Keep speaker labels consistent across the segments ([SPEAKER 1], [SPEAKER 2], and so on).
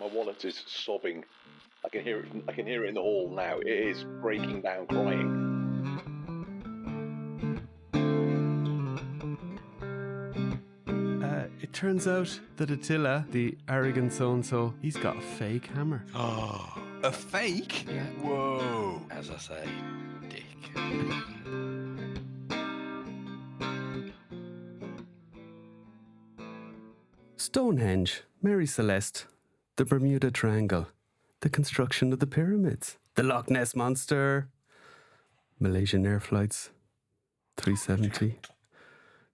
[SPEAKER 1] My wallet is sobbing. I can hear it. I can hear it in the hall now. It is breaking down, crying.
[SPEAKER 2] It turns out that Attila, the arrogant so-and-so, he's got a fake hammer.
[SPEAKER 3] Oh, a fake?
[SPEAKER 2] Yeah.
[SPEAKER 3] Whoa. As I say, dick.
[SPEAKER 2] Stonehenge, Mary Celeste, the Bermuda Triangle, the construction of the pyramids, the Loch Ness Monster, Malaysian Air Flights 370,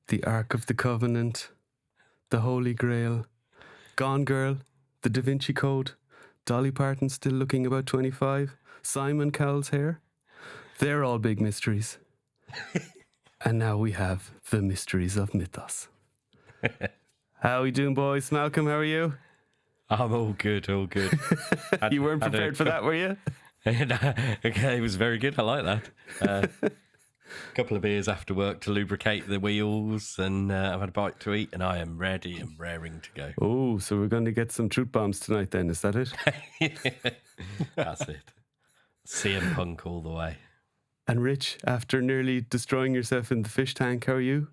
[SPEAKER 2] the Ark of the Covenant, the Holy Grail, Gone Girl, the Da Vinci Code, Dolly Parton still looking about 25, Simon Cowell's hair. They're all big mysteries. And now we have the Mysteries of Mythoss. How are we doing, boys? Malcolm, how are you?
[SPEAKER 4] I'm all good, all good.
[SPEAKER 2] You weren't prepared for that, were you?
[SPEAKER 4] Okay, it was very good. I like that. A couple of beers after work to lubricate the wheels, and I've had a bite to eat, and I am ready and raring to go.
[SPEAKER 2] Oh, so we're going to get some truth bombs tonight then, is that it?
[SPEAKER 4] That's it. CM Punk all the way.
[SPEAKER 2] And Rich, after nearly destroying yourself in the fish tank, how are you?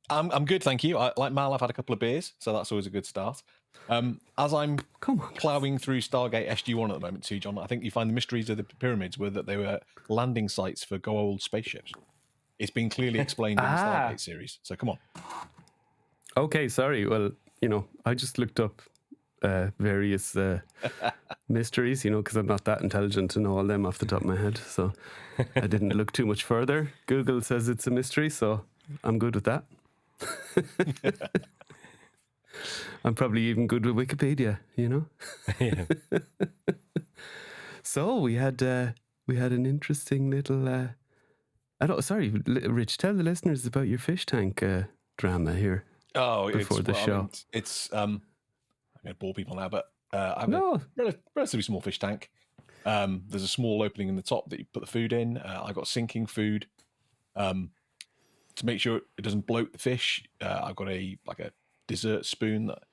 [SPEAKER 3] I'm good, thank you. Like Mal, I've had a couple of beers, so that's always a good start. As I'm ploughing through Stargate SG-1 at the moment too, John, I think you find the mysteries of the pyramids were that they were landing sites for gold spaceships. It's been clearly explained in the Stargate series, so come on.
[SPEAKER 2] Okay, sorry. Well, I just looked up various mysteries, because I'm not that intelligent to know all them off the top of my head. So I didn't look too much further. Google says it's a mystery, so I'm good with that. I'm probably even good with Wikipedia,
[SPEAKER 4] Yeah.
[SPEAKER 2] So we had an interesting little. Rich, tell the listeners about your fish tank drama here.
[SPEAKER 3] Oh,
[SPEAKER 2] before the show.
[SPEAKER 3] I'm going to bore people now, but I have a relatively small fish tank. There's a small opening in the top that you put the food in. I've got sinking food. To make sure it doesn't bloat the fish, I've got a dessert spoon that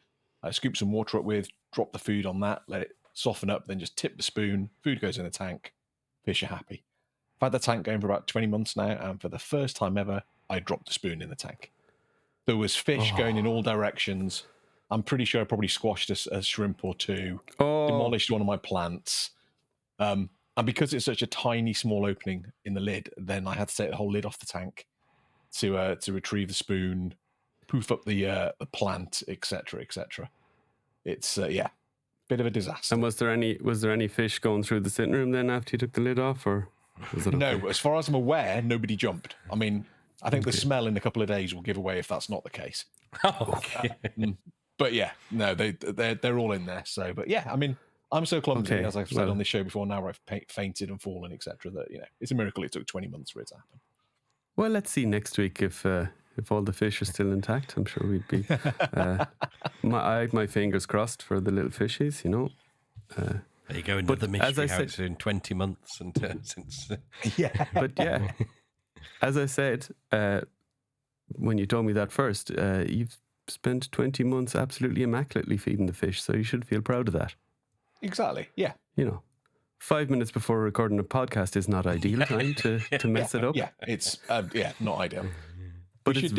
[SPEAKER 3] I scoop some water up with, drop the food on that, let it soften up, then just tip the spoon, food goes in the tank, fish are happy. I've had the tank going for about 20 months now, and for the first time ever, I dropped the spoon in the tank. There was fish going in all directions. I'm pretty sure I probably squashed a shrimp or two, demolished one of my plants. And because it's such a tiny, small opening in the lid, then I had to take the whole lid off the tank to retrieve the spoon, poof up the plant, etc., etc. It's bit of a disaster.
[SPEAKER 2] And was there any fish going through the sitting room then after you took the lid off, or was it okay?
[SPEAKER 3] No? As far as I'm aware, nobody jumped. I mean, I think the smell in a couple of days will give away if that's not the case.
[SPEAKER 4] Okay.
[SPEAKER 3] But yeah, no, they're all in there. So, but yeah, I mean, I'm so clumsy, as I've said on this show before. Now where I've fainted and fallen, etc. That it's a miracle it took 20 months for it to happen.
[SPEAKER 2] Well, let's see next week if all the fish are still intact. I'm sure we'd be. I had my fingers crossed for the little fishies,
[SPEAKER 4] There you go, another mystery how it's been 20 months since.
[SPEAKER 3] Yeah.
[SPEAKER 2] But yeah, as I said, when you told me that first, you've spent 20 months absolutely immaculately feeding the fish, so you should feel proud of that.
[SPEAKER 3] Exactly, yeah.
[SPEAKER 2] 5 minutes before recording a podcast is not ideal time to mess it up.
[SPEAKER 3] Yeah, it's not ideal.
[SPEAKER 2] But it's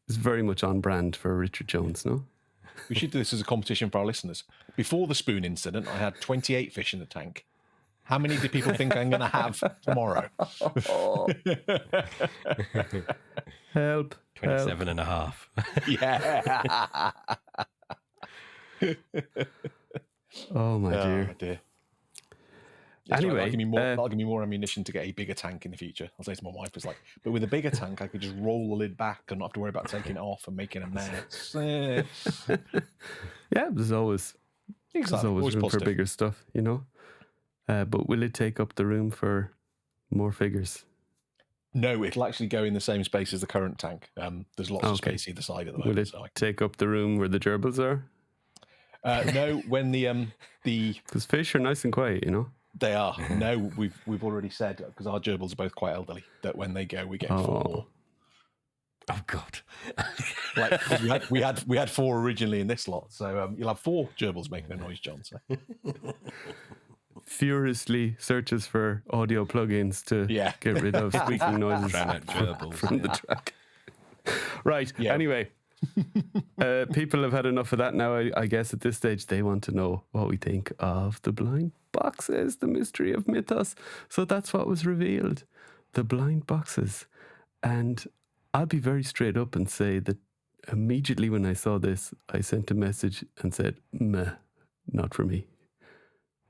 [SPEAKER 2] very much on brand for Richard Jones, no?
[SPEAKER 3] We should do this as a competition for our listeners. Before the spoon incident, I had 28 fish in the tank. How many do people think I'm going to have tomorrow?
[SPEAKER 2] Help.
[SPEAKER 4] 27 and a half.
[SPEAKER 3] Yeah.
[SPEAKER 2] Oh, my dear. Anyway,
[SPEAKER 3] that'll give me more ammunition to get a bigger tank in the future. I'll say to my wife, it's like, but with a bigger tank, I could just roll the lid back and not have to worry about taking it off and making a mess.
[SPEAKER 2] Yeah, there's always room for bigger stuff, But will it take up the room for more figures?
[SPEAKER 3] No, it'll actually go in the same space as the current tank. There's lots of space either side at the moment.
[SPEAKER 2] Will it take up the room where the gerbils are?
[SPEAKER 3] No, when the
[SPEAKER 2] because fish are nice and quiet,
[SPEAKER 3] They are. No, we've already said, because our gerbils are both quite elderly, that when they go, we get 4 more.
[SPEAKER 4] Oh, God.
[SPEAKER 3] Like we had 4 originally in this lot, so you'll have 4 gerbils making a noise, John. So.
[SPEAKER 2] Furiously searches for audio plugins to get rid of squeaking noises from the track. Right. Yeah. Anyway, people have had enough of that now. I guess at this stage they want to know what we think of the blind boxes, the mystery of Mythoss. So that's what was revealed, the blind boxes. And I'll be very straight up and say that immediately when I saw this, I sent a message and said, meh, not for me.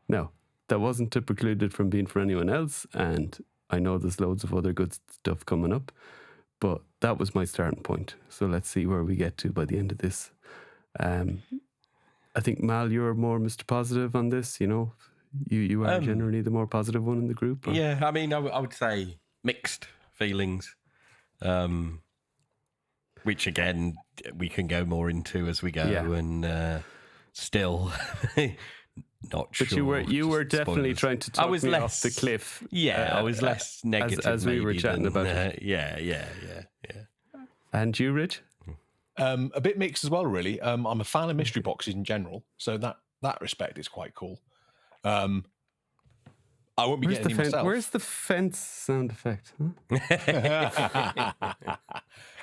[SPEAKER 2] Now, that wasn't to preclude it from being for anyone else, and I know there's loads of other good stuff coming up, but that was my starting point. So let's see where we get to by the end of this. I think, Mal, you're more Mr. Positive on this, you know? You are generally the more positive one in the group? Or?
[SPEAKER 4] Yeah, I mean, I would say mixed feelings, which, again, we can go more into as we go, and still... Not
[SPEAKER 2] but
[SPEAKER 4] sure.
[SPEAKER 2] you were definitely trying to talk me off the cliff.
[SPEAKER 4] Yeah, I was less negative
[SPEAKER 2] as we were chatting about it.
[SPEAKER 4] Yeah.
[SPEAKER 2] And you, Rich?
[SPEAKER 3] A bit mixed as well, really. I'm a fan of mystery boxes in general, so that respect is quite cool. I won't be getting any myself.
[SPEAKER 2] Where's the fence sound effect? Huh?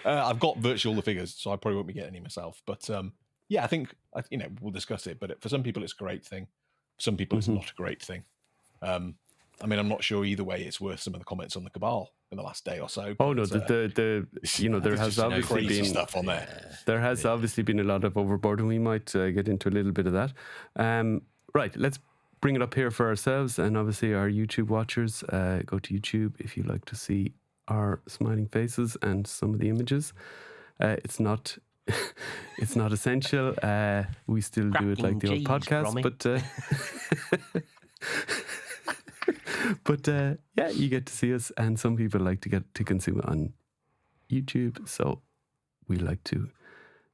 [SPEAKER 3] I've got virtually all the figures, so I probably won't be getting any myself. But I think we'll discuss it. But for some people, it's a great thing. For some people, it's not a great thing. I mean, I'm not sure either way. It's worth some of the comments on the Cabal in the last day or so.
[SPEAKER 2] Oh no, there has obviously been
[SPEAKER 3] stuff on there.
[SPEAKER 2] There has obviously been a lot of overboard, and we might get into a little bit of that. Right, let's bring it up here for ourselves, and obviously our YouTube watchers. Go to YouTube if you like to see our smiling faces and some of the images. It's not. It's not essential. We still do it like the old podcast, but you get to see us, and some people like to get to consume it on YouTube, so we like to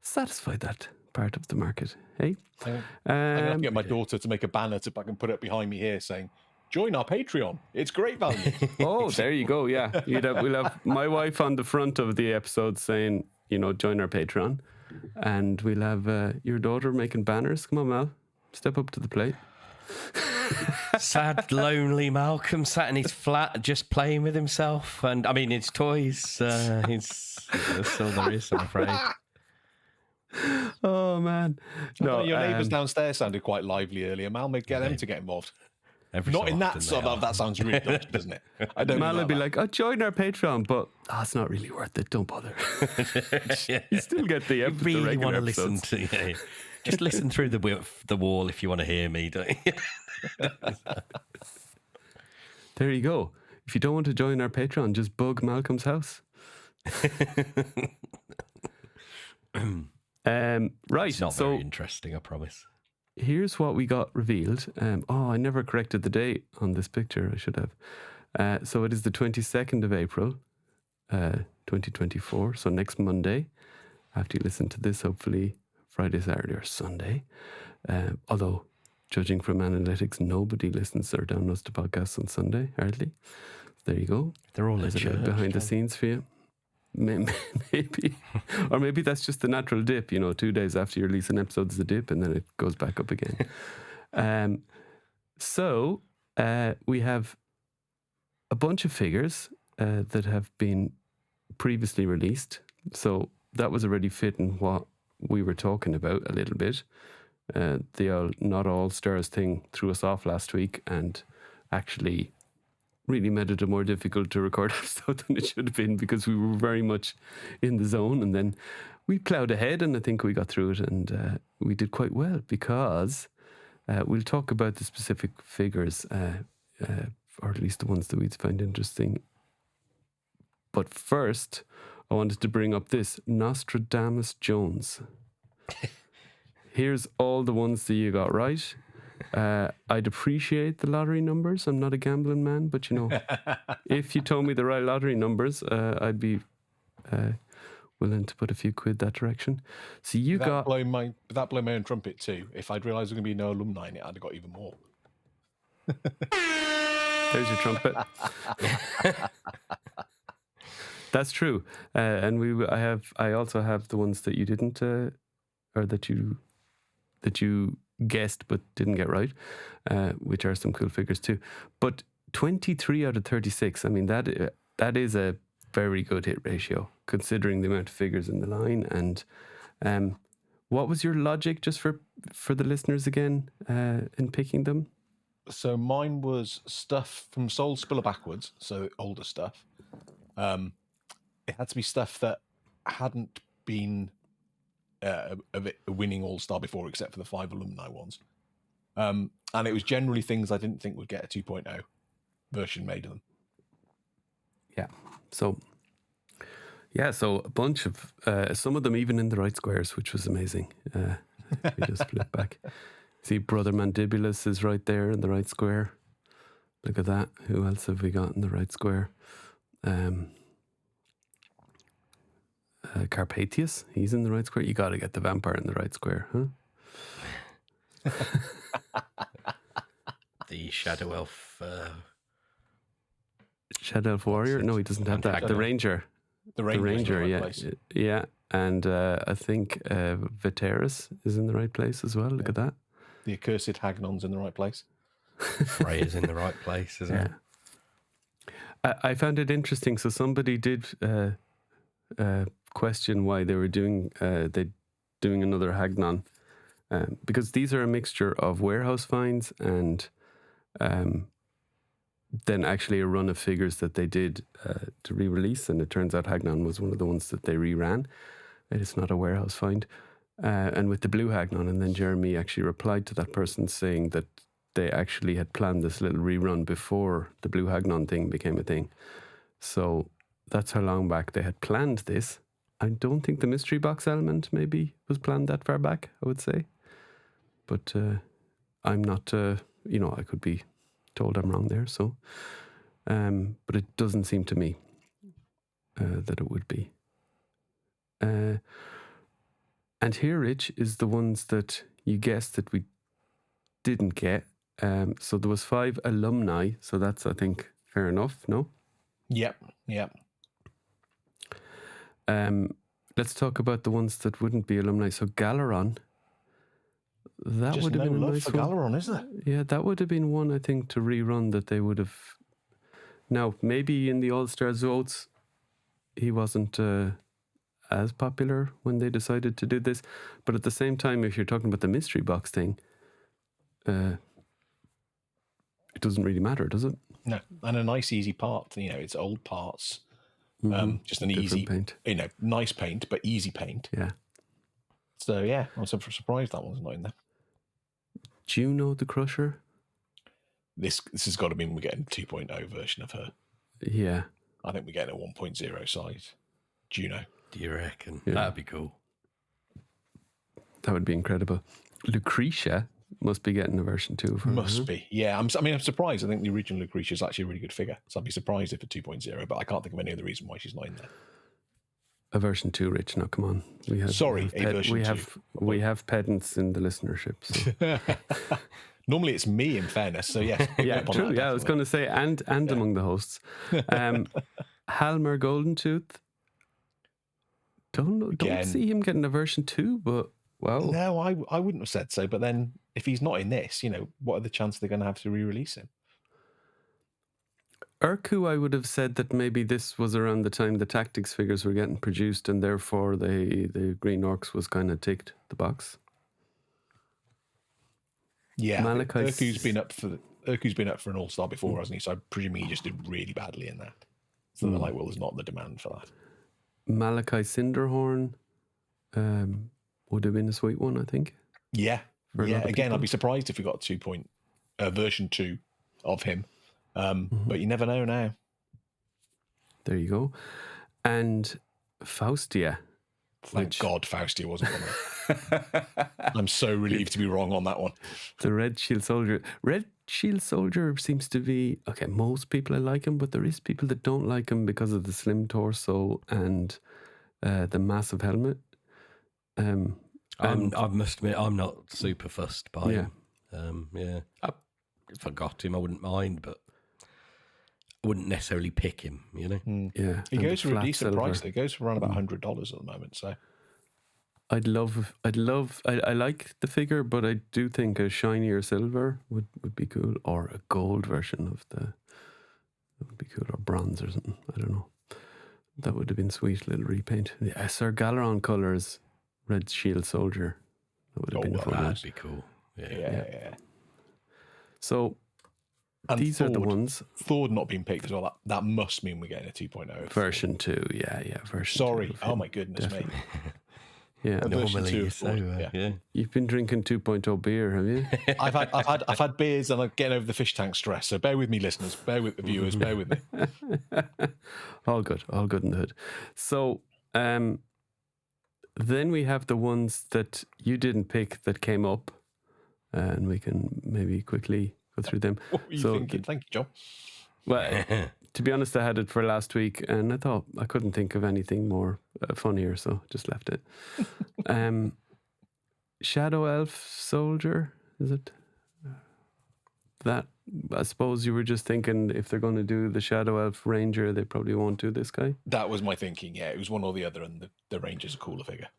[SPEAKER 2] satisfy that part of the market. Hey,
[SPEAKER 3] I'm gonna have to get my daughter to make a banner so I can put it behind me here saying, "Join our Patreon. It's great value."
[SPEAKER 2] Oh, there you go. Yeah, we'll have my wife on the front of the episode saying, join our Patreon. And we'll have your daughter making banners. Come on, Mal. Step up to the plate.
[SPEAKER 4] Sad, lonely Malcolm sat in his flat just playing with himself. And, I mean, his toys. That's all there is, I'm afraid.
[SPEAKER 2] Oh, man. No,
[SPEAKER 3] your neighbours downstairs sounded quite lively earlier. Mal, get them to get involved. Not in that sort of, that sounds really dodgy, doesn't it? I don't
[SPEAKER 2] Mal would be like, join our Patreon, but it's not really worth it. Don't bother. You still get the episode.
[SPEAKER 4] You really want to listen to just listen through the wall if you want to hear me, don't you?
[SPEAKER 2] There you go. If you don't want to join our Patreon, just bug Malcolm's house. Right.
[SPEAKER 4] It's not very interesting, I promise.
[SPEAKER 2] Here's what we got revealed. I never corrected the date on this picture. I should have. So it is the 22nd of April, 2024. So next Monday, after you listen to this, hopefully Friday, Saturday, or Sunday. Although, judging from analytics, nobody listens or downloads the podcast on Sunday, hardly. So there you go.
[SPEAKER 4] They're all at church,
[SPEAKER 2] behind the scenes for you. Maybe, or maybe that's just the natural dip. 2 days after you release an episode is the dip, and then it goes back up again. So we have a bunch of figures that have been previously released. So that was already fitting what we were talking about a little bit. The Not All Stars thing threw us off last week, and actually really made it a more difficult to record episode than it should have been, because we were very much in the zone, and then we ploughed ahead, and I think we got through it, and we did quite well, because we'll talk about the specific figures, or at least the ones that we find interesting. But first, I wanted to bring up this Nostradamus Jones. Here's all the ones that you got right. I'd appreciate the lottery numbers. I'm not a gambling man, but if you told me the right lottery numbers, I'd be willing to put a few quid that direction. So without blowing my
[SPEAKER 3] own trumpet too. If I'd realised there was going to be no alumni in it, I'd have got even more.
[SPEAKER 2] There's your trumpet. That's true. And I also have the ones that you didn't, or that you guessed but didn't get right, which are some cool figures too. But 23 out of 36. I mean, that is a very good hit ratio considering the amount of figures in the line. And what was your logic, just for the listeners again, in picking them?
[SPEAKER 3] So mine was stuff from Soul Spiller backwards, so older stuff. It had to be stuff that hadn't been a winning All-Star before, except for the 5 alumni ones. And it was generally things I didn't think would get a 2.0 version made of them.
[SPEAKER 2] Yeah. So a bunch of, some of them even in the right squares, which was amazing. We just flip back. See, Brother Mandibulus is right there in the right square. Look at that. Who else have we got in the right square? Carpathius, he's in the right square. You got to get the vampire in the right square, huh?
[SPEAKER 4] The Shadow Elf.
[SPEAKER 2] Shadow Elf Warrior? No, he doesn't have that. The Ranger.
[SPEAKER 3] The Ranger,
[SPEAKER 2] yeah.
[SPEAKER 3] Place.
[SPEAKER 2] Yeah. And I think Veteris is in the right place as well. Look at that.
[SPEAKER 3] The Accursed Hagnon's in the right place.
[SPEAKER 4] Freya's in the right place, isn't it?
[SPEAKER 2] I found it interesting. So somebody did question why they were doing another Hagnon, because these are a mixture of warehouse finds and then actually a run of figures that they did to re-release, and it turns out Hagnon was one of the ones that they reran. It's not a warehouse find. And with the blue Hagnon, and then Jeremy actually replied to that person saying that they actually had planned this little rerun before the blue Hagnon thing became a thing. So that's how long back they had planned this. I don't think the mystery box element maybe was planned that far back, I would say. But I'm not, I could be told I'm wrong there. So, but it doesn't seem to me that it would be. And here, Rich, is the ones that you guessed that we didn't get. So there was 5 alumni. So that's, I think, fair enough, no?
[SPEAKER 3] Yep.
[SPEAKER 2] Let's talk about the ones that wouldn't be alumni. So Galaron, that
[SPEAKER 3] Just
[SPEAKER 2] would have
[SPEAKER 3] no
[SPEAKER 2] been a
[SPEAKER 3] love
[SPEAKER 2] nice
[SPEAKER 3] for
[SPEAKER 2] one.
[SPEAKER 3] Galaron, is there?
[SPEAKER 2] Yeah, that would have been one, I think, to rerun that they would have. Now, maybe in the All-Stars votes, he wasn't as popular when they decided to do this. But at the same time, if you're talking about the mystery box thing, it doesn't really matter, does it?
[SPEAKER 3] No, and a nice easy part. It's old parts. Just an
[SPEAKER 2] Different
[SPEAKER 3] easy
[SPEAKER 2] paint.
[SPEAKER 3] Nice paint, but easy paint.
[SPEAKER 2] Yeah.
[SPEAKER 3] So yeah, I'm surprised that one's not in there.
[SPEAKER 2] Juno the Crusher?
[SPEAKER 3] This has got to mean we're getting a 2.0 version of her.
[SPEAKER 2] Yeah.
[SPEAKER 3] I think we're getting a 1.0 size Juno.
[SPEAKER 4] Do you reckon?
[SPEAKER 2] Yeah.
[SPEAKER 4] That'd be cool.
[SPEAKER 2] That would be incredible. Lucretia must be getting a version 2 of her.
[SPEAKER 3] Must be. Yeah, I'm surprised. I think the original Lucretia is actually a really good figure. So I'd be surprised if a 2.0, but I can't think of any other reason why she's not in there.
[SPEAKER 2] A version 2, Rich. No, come on.
[SPEAKER 3] Version 2.
[SPEAKER 2] We have pedants in the listenership. So.
[SPEAKER 3] Normally it's me, in fairness. So yes.
[SPEAKER 2] Yeah, true. Yeah, I was going to say, and among the hosts. Halmer Goldentooth. Don't see him getting a version 2, but well.
[SPEAKER 3] No, I wouldn't have said so. But then if he's not in this, what are the chances they're going to have to re-release him?
[SPEAKER 2] Urku, I would have said that maybe this was around the time the tactics figures were getting produced, and therefore the Green Orcs was kind of ticked the box.
[SPEAKER 3] Yeah, Urku's been up for an All-Star before, hasn't he? So I'm presuming he just did really badly in that. So they're like, well, there's not the demand for that.
[SPEAKER 2] Malachi Cinderhorn would have been a sweet one, I think.
[SPEAKER 3] Yeah. Again, I'd be surprised if we got version 2 of him. But you never know now.
[SPEAKER 2] There you go. And Faustia.
[SPEAKER 3] Thank God Faustia wasn't on there. I'm so relieved to be wrong on that one.
[SPEAKER 2] The Red Shield Soldier. Red Shield Soldier seems to be, okay, most people like him, but there is people that don't like him because of the slim torso and the massive helmet.
[SPEAKER 4] I must admit, I'm not super fussed by him. If I got him, I wouldn't mind, but wouldn't necessarily pick him, you know.
[SPEAKER 2] Yeah,
[SPEAKER 3] He
[SPEAKER 2] and
[SPEAKER 3] goes
[SPEAKER 2] the
[SPEAKER 3] for a
[SPEAKER 2] flat
[SPEAKER 3] decent
[SPEAKER 2] silver.
[SPEAKER 3] price. It goes for around about $100 at the moment. So
[SPEAKER 2] I like the figure, but I do think a shinier silver would be cool, or a gold version of that would be cool, or bronze or something. I don't know. That would have been sweet, little repaint. Yeah, Sir Galaron colours, Red Shield Soldier. That would have been a fun one.
[SPEAKER 4] That'd be cool.
[SPEAKER 3] yeah.
[SPEAKER 2] So
[SPEAKER 3] And
[SPEAKER 2] these are the ones.
[SPEAKER 3] Thor not being picked as well. That must mean we're getting a 2.0 of Thor.
[SPEAKER 2] Version 2, yeah, version 2.
[SPEAKER 3] Sorry. Oh my goodness me.
[SPEAKER 2] Yeah,
[SPEAKER 4] Normally, yeah.
[SPEAKER 2] You've been drinking 2.0 beer, have you?
[SPEAKER 3] I've had beers and I'm getting over the fish tank stress. So bear with me, listeners. Bear with the viewers. Bear with me.
[SPEAKER 2] all good in the hood. So, then we have the ones that you didn't pick that came up, and we can maybe quickly go through them.
[SPEAKER 3] What were you thinking? Thank you, John.
[SPEAKER 2] Well, to be honest, I had it for last week, and I thought I couldn't think of anything more funnier, so just left it. Shadow Elf Soldier, is it? That, I suppose you were just thinking if they're going to do the Shadow Elf Ranger, they probably won't do this guy.
[SPEAKER 3] That was my thinking, yeah. It was one or the other, and the Ranger's a cooler figure.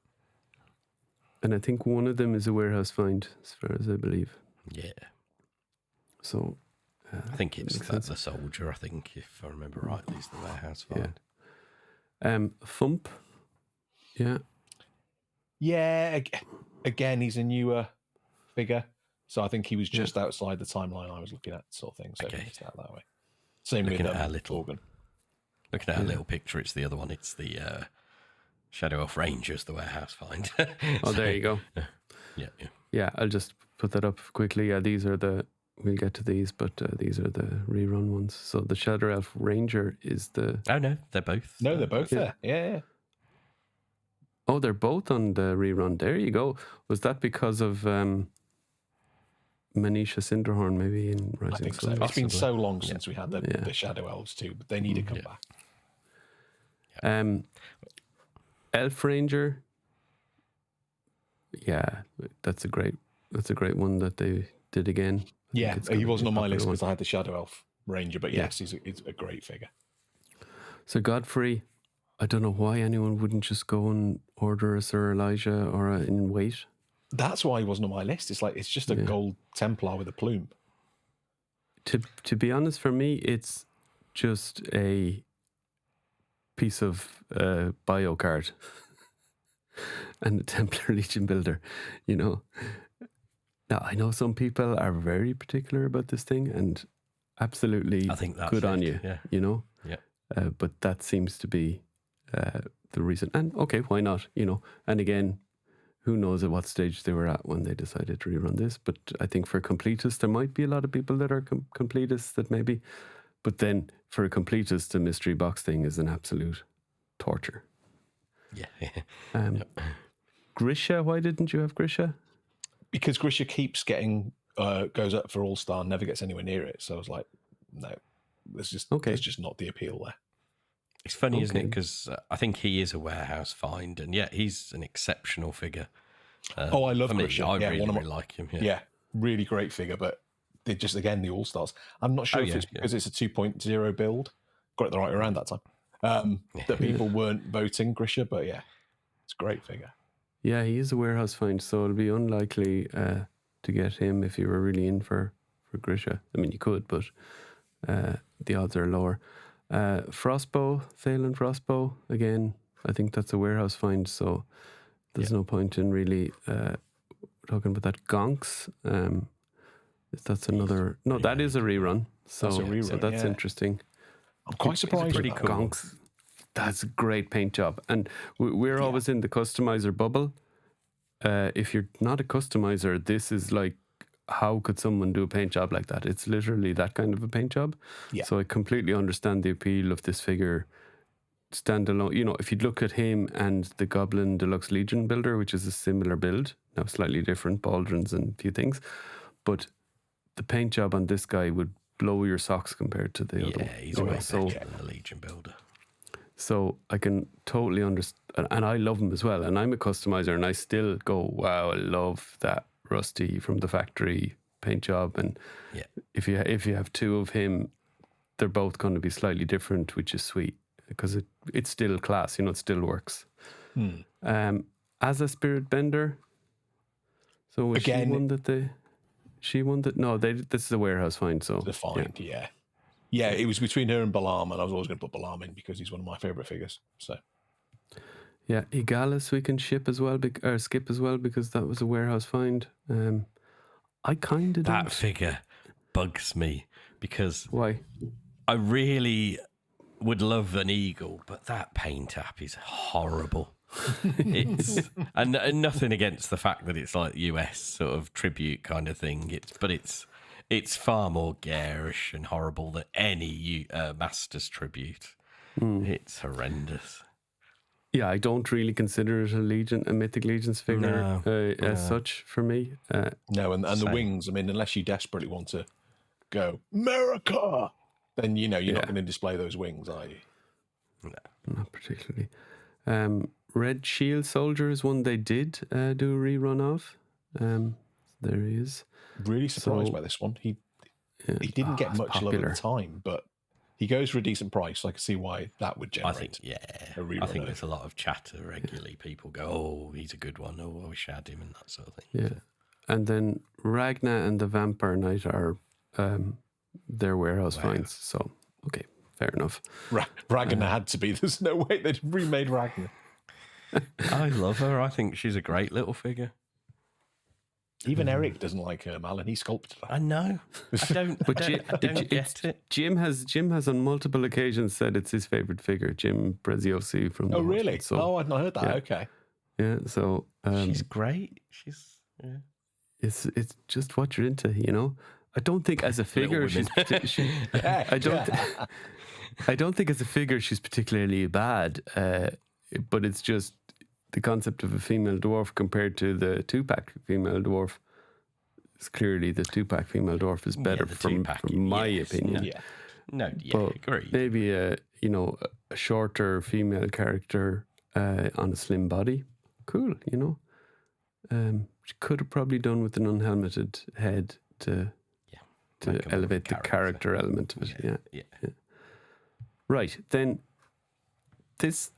[SPEAKER 2] And I think one of them is a warehouse find, as far as I believe.
[SPEAKER 4] Yeah.
[SPEAKER 2] So
[SPEAKER 4] I think it's the soldier, I think, if I remember rightly, is the warehouse find.
[SPEAKER 2] Yeah. Thump. Yeah.
[SPEAKER 3] Yeah, again, he's a newer figure. So I think he was just outside the timeline I was looking at, sort of thing. So it's that way. Same
[SPEAKER 4] looking
[SPEAKER 3] with
[SPEAKER 4] at our little
[SPEAKER 3] Organ.
[SPEAKER 4] Looking at our little picture, it's the other one. It's the Shadow Elf Rangers, the warehouse find.
[SPEAKER 2] Oh, there you go. Yeah, I'll just put that up quickly. Yeah, these are we'll get to these, but these are the rerun ones. So the Shadow Elf Ranger is the...
[SPEAKER 4] Oh, no, they're both.
[SPEAKER 3] No, they're both there. Yeah.
[SPEAKER 2] Oh, they're both on the rerun. There you go. Was that because of Manisha Cinderhorn maybe in Rising
[SPEAKER 3] I think
[SPEAKER 2] Sun?
[SPEAKER 3] so. It's been so long since we had the Shadow Elves too, but they need to come back.
[SPEAKER 2] Elf Ranger. Yeah, that's a great one that they did again.
[SPEAKER 3] Yeah, he wasn't on my list because I had the Shadow Elf Ranger, but yes, he's a great figure.
[SPEAKER 2] So Godfrey, I don't know why anyone wouldn't just go and order a Sir Elijah or in weight.
[SPEAKER 3] That's why he wasn't on my list. It's just a gold Templar with a plume.
[SPEAKER 2] To be honest, for me, it's just a piece of bio card and a Templar Legion builder, you know. Now, I know some people are very particular about this thing, and absolutely
[SPEAKER 4] I think that's
[SPEAKER 2] good on you, you know.
[SPEAKER 4] Yeah.
[SPEAKER 2] But that seems to be the reason. And okay, why not, you know. And again, who knows at what stage they were at when they decided to rerun this. But I think for completists, there might be a lot of people that are completists that maybe. But then for a completist, the mystery box thing is an absolute torture.
[SPEAKER 3] Yeah.
[SPEAKER 2] Grisha, why didn't you have Grisha?
[SPEAKER 3] Because Grisha keeps getting, goes up for All-Star, never gets anywhere near it. So I was like, no, there's just not the appeal there.
[SPEAKER 4] It's funny, isn't it? Because I think he is a warehouse find, and he's an exceptional figure.
[SPEAKER 3] I love Grisha.
[SPEAKER 4] I really like him. Yeah,
[SPEAKER 3] really great figure, but they're just, again, the All-Stars. I'm not sure if it's because it's a 2.0 build, got it the right way around that time, that people weren't voting Grisha, but it's a great figure.
[SPEAKER 2] Yeah, he is a warehouse find, so it'll be unlikely to get him if you were really in for Grisha. I mean, you could, but the odds are lower. Frostbow, Phelan Frostbow, again, I think that's a warehouse find, so there's no point in really talking about that. Gonks, that's another... No, that is a rerun. So that's a rerun, so that's interesting.
[SPEAKER 3] I'm quite surprised with that.
[SPEAKER 2] Gonks, that's a great paint job. And we're always in the customizer bubble. If you're not a customizer, this is like, how could someone do a paint job like that? It's literally that kind of a paint job. Yeah. So I completely understand the appeal of this figure standalone. You know, if you look at him and the Goblin Deluxe Legion builder, which is a similar build, now slightly different, pauldrons and a few things, but the paint job on this guy would blow your socks compared to the other one.
[SPEAKER 4] Yeah, he's way better than the Legion builder.
[SPEAKER 2] So I can totally understand, and I love him as well. And I'm a customizer, and I still go, wow, I love that Rusty from the factory paint job. And if you have two of him, they're both going to be slightly different, which is sweet because it's still class, it still works. As a spirit bender, so was
[SPEAKER 3] Again,
[SPEAKER 2] she won that? No, this is a warehouse find. So
[SPEAKER 3] the find, yeah. It was between her and Balaam, and I was always going to put Balaam in because he's one of my favourite figures. So
[SPEAKER 2] yeah, Egalis we can skip as well because that was a warehouse find. I kind of
[SPEAKER 4] that figure bugs me because
[SPEAKER 2] why?
[SPEAKER 4] I really would love an eagle, but that paint app is horrible. It's and nothing against the fact that it's like US sort of tribute kind of thing. It's far more garish and horrible than any Masters tribute. It's horrendous.
[SPEAKER 2] Yeah, I don't really consider it a Mythic Legions figure as such for me.
[SPEAKER 3] No, and the wings. I mean, unless you desperately want to go America, then you're not going to display those wings, are you?
[SPEAKER 2] No, not particularly. Red Shield Soldier is one they did do a rerun of. There he is.
[SPEAKER 3] Really surprised by this one. He didn't get much love at the time, but he goes for a decent price. So I can see why that would generate.
[SPEAKER 4] I think there's a lot of chatter regularly. People go, "Oh, he's a good one. Oh, I wish I had him," and that sort of thing.
[SPEAKER 2] Yeah, and then Ragna and the Vampire Knight are their warehouse finds. So okay, fair enough.
[SPEAKER 3] Ragna had to be. There's no way they'd remade Ragna.
[SPEAKER 4] I love her. I think she's a great little figure.
[SPEAKER 3] Even Eric doesn't like her, Alan. He sculpted her.
[SPEAKER 4] I know. I don't get it.
[SPEAKER 2] Jim has on multiple occasions said it's his favorite figure. Jim Preziosi from.
[SPEAKER 3] Oh really? So, I'd not heard that.
[SPEAKER 2] Yeah.
[SPEAKER 3] Okay.
[SPEAKER 2] Yeah. So
[SPEAKER 4] she's great.
[SPEAKER 2] It's just what you're into, I don't think as a figure I don't think as a figure she's particularly bad, but it's just the concept of a female dwarf compared to the 2-pack female dwarf. It's clearly the 2-pack female dwarf is better from my opinion.
[SPEAKER 4] But
[SPEAKER 2] agree. Maybe a shorter female character on a slim body, cool. She could have probably done with an unhelmeted head to elevate the character element of it. Yeah. Right, then this.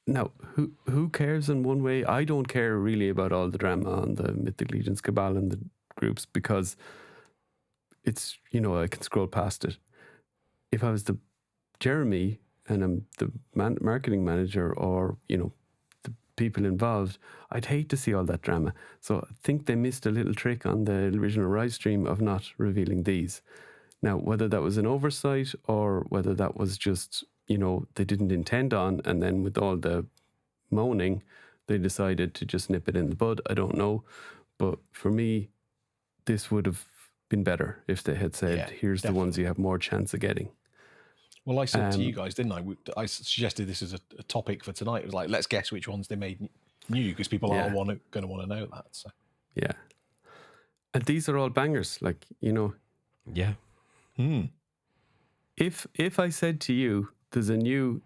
[SPEAKER 2] Now, who cares in one way? I don't care really about all the drama on the Mythic Legions Cabal and the groups because it's, I can scroll past it. If I was the Jeremy and I'm the marketing manager or, the people involved, I'd hate to see all that drama. So I think they missed a little trick on the original Rise stream of not revealing these. Now, whether that was an oversight or whether that was just, they didn't intend on, and then with all the moaning, they decided to just nip it in the bud. I don't know. But for me, this would have been better if they had said, here's the ones you have more chance of getting.
[SPEAKER 3] Well, I said to you guys, didn't I? I suggested this as a topic for tonight. It was like, let's guess which ones they made new because people are going to want to know that. So.
[SPEAKER 2] Yeah. And these are all bangers,
[SPEAKER 4] Yeah.
[SPEAKER 2] If I said to you, there's a new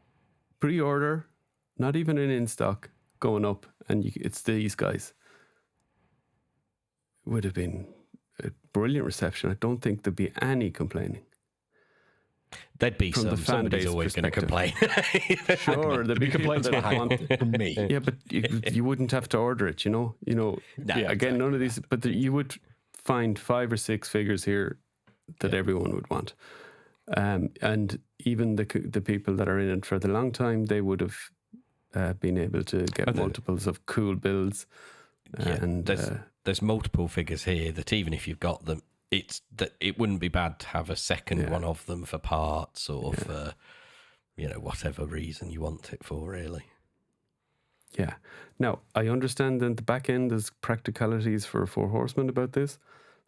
[SPEAKER 2] pre-order, not even an in-stock, going up, and it's these guys, it would have been a brilliant reception. I don't think there'd be any complaining.
[SPEAKER 4] There'd be some. Somebody's always going to complain.
[SPEAKER 2] Sure, there'd be
[SPEAKER 3] complaints from me.
[SPEAKER 2] Yeah, but you wouldn't have to order it, Again, none of these, but you would find 5 or 6 figures here that everyone would want. And even the people that are in it for the long time, they would have been able to get multiples of cool builds. And
[SPEAKER 4] there's multiple figures here that even if you've got them, it wouldn't be bad to have a second one of them for parts or for whatever reason you want it for, really.
[SPEAKER 2] Yeah. Now, I understand that the back end there's practicalities for 4 Horsemen about this.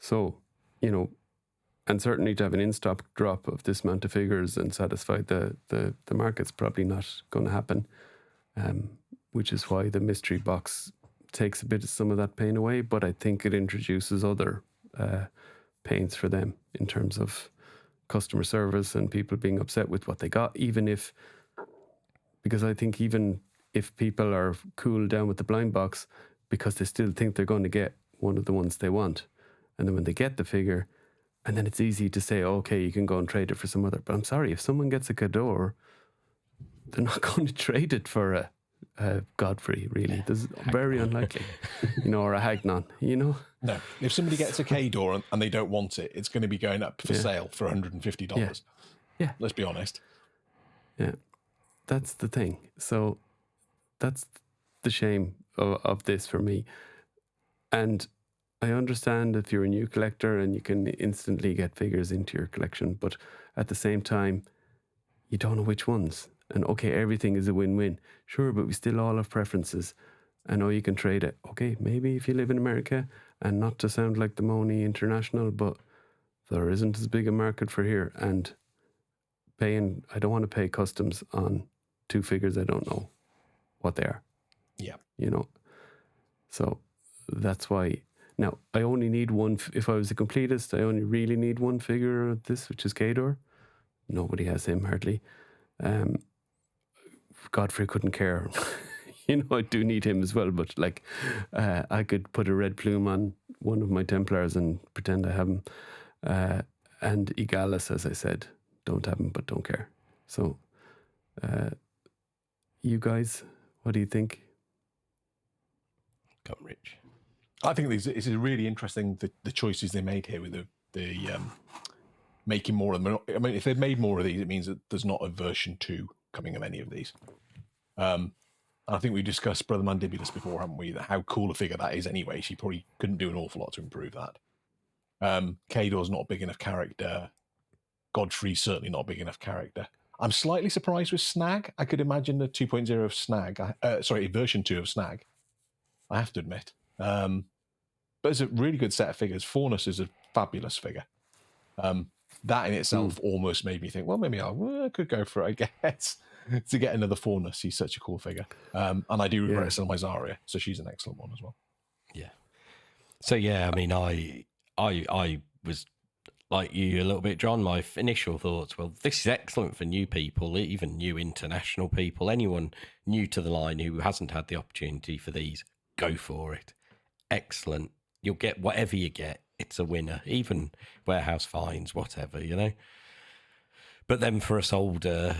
[SPEAKER 2] So, and certainly to have an in-stock drop of this amount of figures and satisfy the market's probably not going to happen, which is why the mystery box takes a bit of some of that pain away. But I think it introduces other pains for them in terms of customer service and people being upset with what they got, because I think even if people are cooled down with the blind box because they still think they're going to get one of the ones they want, and then when they get the figure And then it's easy to say, okay, you can go and trade it for some other. But I'm sorry, if someone gets a Cador, they're not going to trade it for a Godfrey, really. This is very unlikely, or a Hagnon,
[SPEAKER 3] No, if somebody gets a K-Door and they don't want it, it's going to be going up for sale for $150.
[SPEAKER 2] Yeah.
[SPEAKER 3] Let's be honest.
[SPEAKER 2] Yeah, that's the thing. So that's the shame of this for me. And I understand if you're a new collector and you can instantly get figures into your collection, but at the same time, you don't know which ones. And okay, everything is a win-win. Sure, but we still all have preferences. I know you can trade it. Okay, maybe if you live in America, and not to sound like the Moni International, but there isn't as big a market for here. And I don't want to pay customs on 2 figures I don't know what they are.
[SPEAKER 3] Yeah.
[SPEAKER 2] So that's why. Now, I only need one. If I was a completist, I only really need one figure of this, which is Kador. Nobody has him hardly. Godfrey couldn't care. I do need him as well, but I could put a red plume on one of my Templars and pretend I have him. And Egalis, as I said, don't have him, but don't care. So, you guys, what do you think?
[SPEAKER 4] Come, Rich.
[SPEAKER 3] I think this is really interesting, the choices they made here with the making more of them. I mean, if they've made more of these, it means that there's not a version 2 coming of any of these. I think we discussed Brother Mandibulus before, haven't we? How cool a figure that is anyway. She probably couldn't do an awful lot to improve that. Kador's not a big enough character. Godfrey's certainly not a big enough character. I'm slightly surprised with Snag. I could imagine the 2.0 of Snag. Version 2 of Snag. I have to admit. But it's a really good set of figures. Faunus is a fabulous figure. That in itself almost made me think, well, maybe I could go for it, I guess, to get another Faunus. He's such a cool figure. And I do regret selling my Zarya, so she's an excellent one as well.
[SPEAKER 4] Yeah. So, yeah, I mean, I was like you a little bit, John. My initial thoughts, well, this is excellent for new people, even new international people, anyone new to the line who hasn't had the opportunity for these, go for it. Excellent. You'll get whatever you get. It's a winner, even warehouse finds, whatever, But then for us older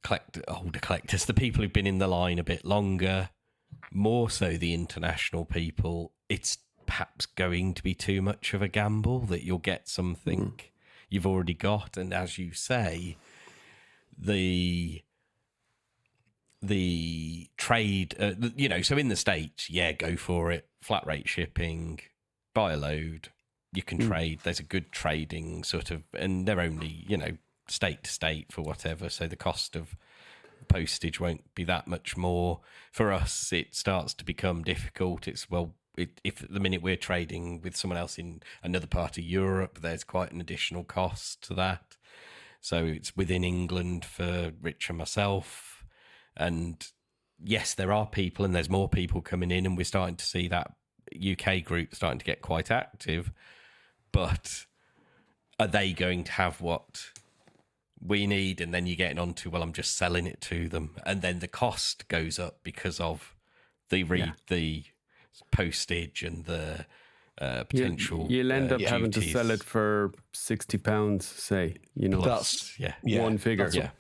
[SPEAKER 4] collectors, the people who've been in the line a bit longer, more so the international people, it's perhaps going to be too much of a gamble that you'll get something you've already got. And as you say, the trade, so in the States, go for it. Flat rate shipping, buy a load, you can trade. There's a good trading sort of, and they're only, state to state for whatever. So the cost of postage won't be that much more. For us, it starts to become difficult. It's, if at the minute we're trading with someone else in another part of Europe, there's quite an additional cost to that. So it's within England for Rich and myself. And yes, there are people, and there's more people coming in, and we're starting to see that UK group starting to get quite active. But are they going to have what we need? And then you're getting on to, well, I'm just selling it to them. And then the cost goes up because of the postage and the potential.
[SPEAKER 2] You'll end up having to
[SPEAKER 4] duties.
[SPEAKER 2] sell it for £60, say,
[SPEAKER 3] That's
[SPEAKER 2] one figure.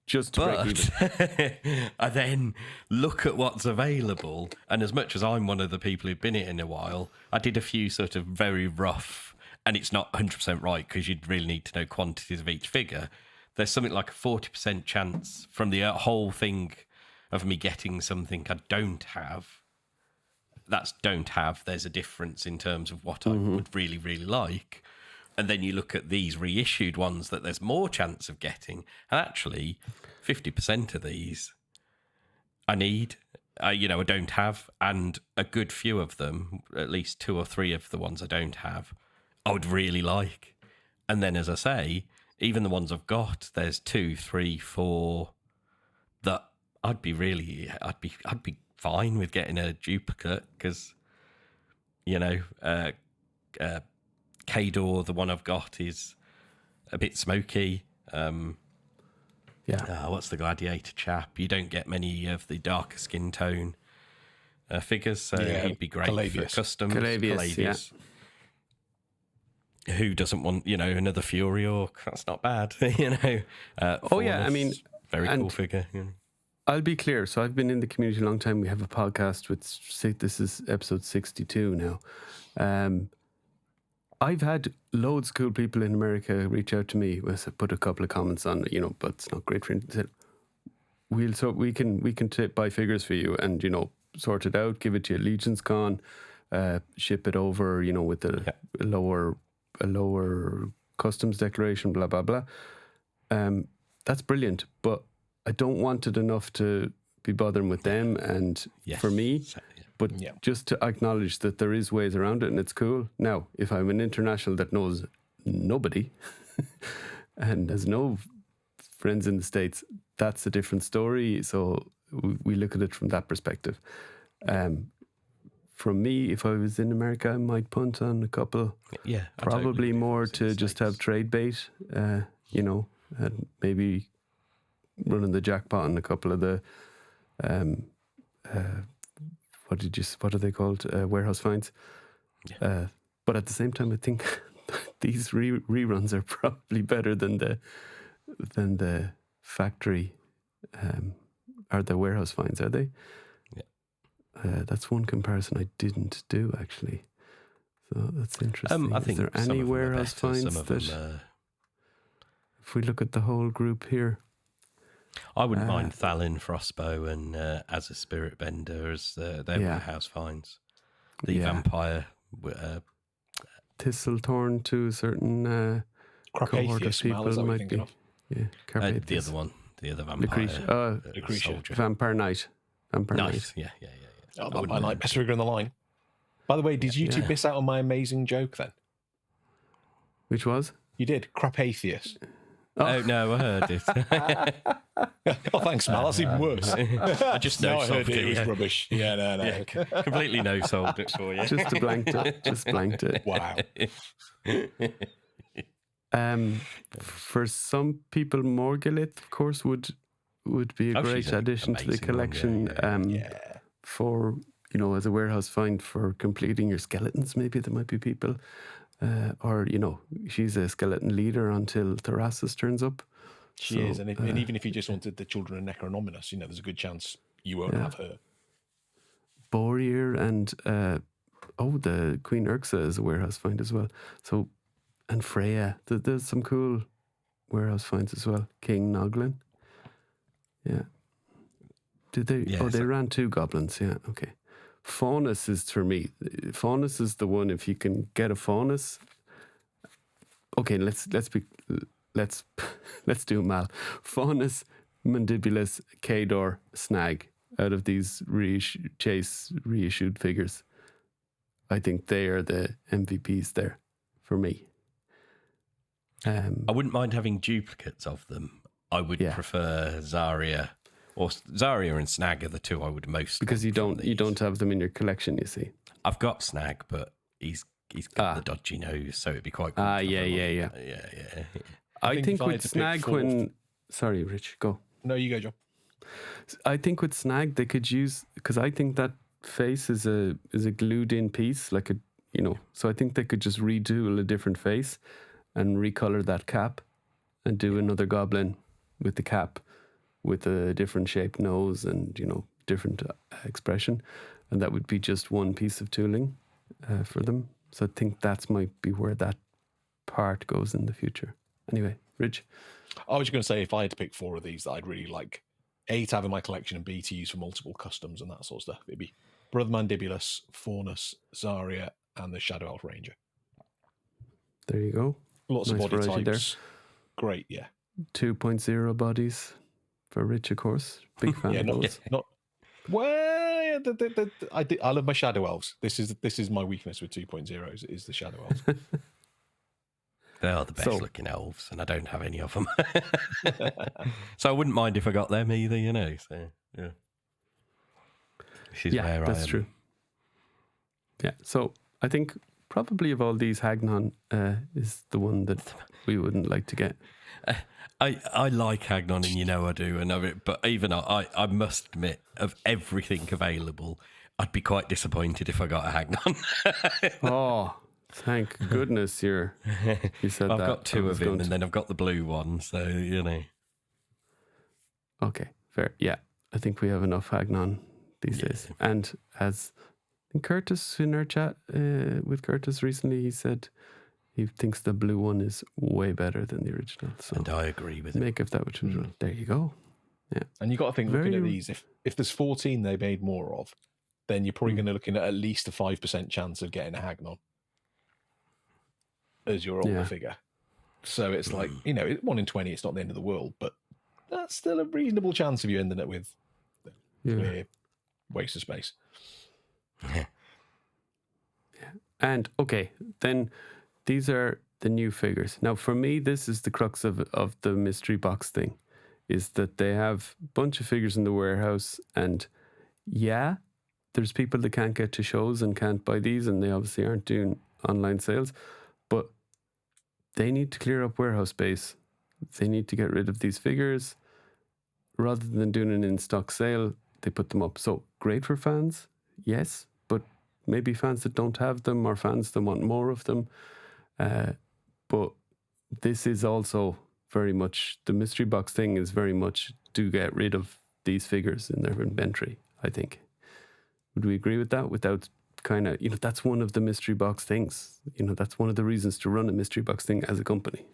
[SPEAKER 2] Just to break even.
[SPEAKER 4] I then look at what's available, and as much as I'm one of the people who've been in a while, I did a few sort of very rough, and it's not 100% right because you'd really need to know quantities of each figure. There's something like a 40% chance from the whole thing of me getting something I don't have. That's don't have. There's a difference in terms of what I would really, really like. And then you look at these reissued ones that there's more chance of getting. And actually, 50% of these I need, I don't have. And a good few of them, at least 2 or 3 of the ones I don't have, I would really like. And then, as I say, even the ones I've got, there's 2, 3, 4 that I'd be fine with getting a duplicate because, Kador, the one I've got, is a bit smoky. What's the Gladiator chap? You don't get many of the darker skin tone figures, so he'd be great for customs.
[SPEAKER 2] Calavius.
[SPEAKER 4] who doesn't want, another Fury Orc? That's not bad,
[SPEAKER 2] I mean,
[SPEAKER 4] very cool figure. You know.
[SPEAKER 2] I'll be clear. So I've been in the community a long time. We have a podcast with, this is episode 62 now. I've had loads of cool people in America reach out to me. I put a couple of comments on, but it's not great for him. Said, we can buy figures for you and, sort it out, give it to you at Legion's Con, ship it over, with a lower customs declaration, blah, blah, blah. That's brilliant, but I don't want it enough to be bothering with them and for me, but just to acknowledge that there is ways around it and it's cool. Now, if I'm an international that knows nobody and has no friends in the States, that's a different story. So we look at it from that perspective. From me, if I was in America, I might punt on a couple.
[SPEAKER 4] Yeah,
[SPEAKER 2] probably more to just have trade bait, and maybe running the jackpot on a couple of the what are they called? Warehouse finds. Yeah. But at the same time, I think these reruns are probably better than the factory or the warehouse finds, are they? Yeah. That's one comparison I didn't do actually. So that's interesting.
[SPEAKER 4] I think
[SPEAKER 2] is there any warehouse finds that? If we look at the whole group here,
[SPEAKER 4] I wouldn't mind Thalin, Frostbow, and as a Spirit Bender as their warehouse finds. The vampire,
[SPEAKER 2] Thistletorn to a certain cohort of people might be. Yeah,
[SPEAKER 4] the other one, the other vampire,
[SPEAKER 2] Lucretia. Vampire Knight. Knight.
[SPEAKER 4] Yeah.
[SPEAKER 3] Oh, Vampire Knight, best figure in the line. By the way, did you two miss out on my amazing joke then?
[SPEAKER 2] Which was?
[SPEAKER 3] You did. Crapatheus.
[SPEAKER 4] Oh no, I heard it.
[SPEAKER 3] Oh, thanks, Mal. That's even worse.
[SPEAKER 4] I just
[SPEAKER 3] I heard it was rubbish. Yeah, no.
[SPEAKER 4] Yeah, completely no-sold it for you.
[SPEAKER 2] Just blanked it.
[SPEAKER 3] Wow.
[SPEAKER 2] For some people, Morgulith, of course, would be a great addition to the collection. For as a warehouse find for completing your skeletons. Maybe there might be people. Or, she's a skeleton leader until Therasis turns up.
[SPEAKER 3] She is, and even if you just wanted the Children of Necronominus, there's a good chance you won't have her.
[SPEAKER 2] Borear and, the Queen Urxa is a warehouse find as well. So, and Freya, there's some cool warehouse finds as well. King Noglin. Yeah. Did they? They ran 2 goblins, yeah, okay. Faunus is for me. Faunus is the one. If you can get a Faunus, okay. Let's do Mal. Faunus, Mandibulus, Kador, Snag. Out of these reissued figures, I think they are the MVPs there for me.
[SPEAKER 4] I wouldn't mind having duplicates of them. I would prefer Zarya. Or Zarya and Snag are the 2 I would most
[SPEAKER 2] because you don't have them in your collection. You see,
[SPEAKER 4] I've got Snag, but he's got the dodgy nose, so it'd be quite cool.
[SPEAKER 2] Yeah. I think with Snag sorry, Rich, go.
[SPEAKER 3] No, you go, John.
[SPEAKER 2] I think with Snag they could use, because I think that face is a glued in piece, like so I think they could just redo a different face and recolor that cap and do another goblin with the cap, with a different shaped nose and, different expression. And that would be just one piece of tooling for them. So I think that might be where that part goes in the future. Anyway, Rich?
[SPEAKER 3] I was going to say, if I had to pick 4 of these that I'd really like, A, to have in my collection, and B, to use for multiple customs and that sort of stuff, it'd be Brother Mandibulus, Faunus, Zarya, and the Shadow Elf Ranger.
[SPEAKER 2] There you go.
[SPEAKER 3] Lots
[SPEAKER 2] nice
[SPEAKER 3] of body types.
[SPEAKER 2] There.
[SPEAKER 3] Great, yeah.
[SPEAKER 2] 2.0 bodies. For Rich, of course, big fan of those.
[SPEAKER 3] Well, I love my shadow elves. This is my weakness with 2.0 is the shadow elves.
[SPEAKER 4] They are the best looking elves, and I don't have any of them. So I wouldn't mind if I got them either, So yeah, this is where
[SPEAKER 2] that's true. Yeah, so I think probably of all these, Hagnon is the one that we wouldn't like to get.
[SPEAKER 4] I like Hagnon, and I do, but even I must admit, of everything available, I'd be quite disappointed if I got a Hagnon.
[SPEAKER 2] Thank goodness you said
[SPEAKER 4] I've
[SPEAKER 2] that.
[SPEAKER 4] got two
[SPEAKER 2] I was
[SPEAKER 4] of him,
[SPEAKER 2] going
[SPEAKER 4] and
[SPEAKER 2] to-
[SPEAKER 4] then I've got the blue one. So
[SPEAKER 2] Okay, fair. Yeah, I think we have enough Hagnon these days. And as Curtis in our chat with Curtis recently, he said he thinks the blue one is way better than the original. So
[SPEAKER 4] and I agree with him.
[SPEAKER 2] make of that which is there you go. Yeah,
[SPEAKER 3] And you got to think, looking at these, if there's 14 they made more of, then you're probably going to looking at least a 5% chance of getting a Hagnon as your older figure. So it's like, 1 in 20, it's not the end of the world, but that's still a reasonable chance of you ending up with clear waste of space.
[SPEAKER 2] And okay, then these are the new figures. Now, for me, this is the crux of the mystery box thing, is that they have a bunch of figures in the warehouse, and there's people that can't get to shows and can't buy these, and they obviously aren't doing online sales, but they need to clear up warehouse space. They need to get rid of these figures. Rather than doing an in-stock sale, they put them up. So great for fans, yes, but maybe fans that don't have them or fans that want more of them. But this is also very much, the mystery box thing is very much to get rid of these figures in their inventory, I think. Would we agree with that? Without kind of, that's one of the mystery box things. That's one of the reasons to run a mystery box thing as a company.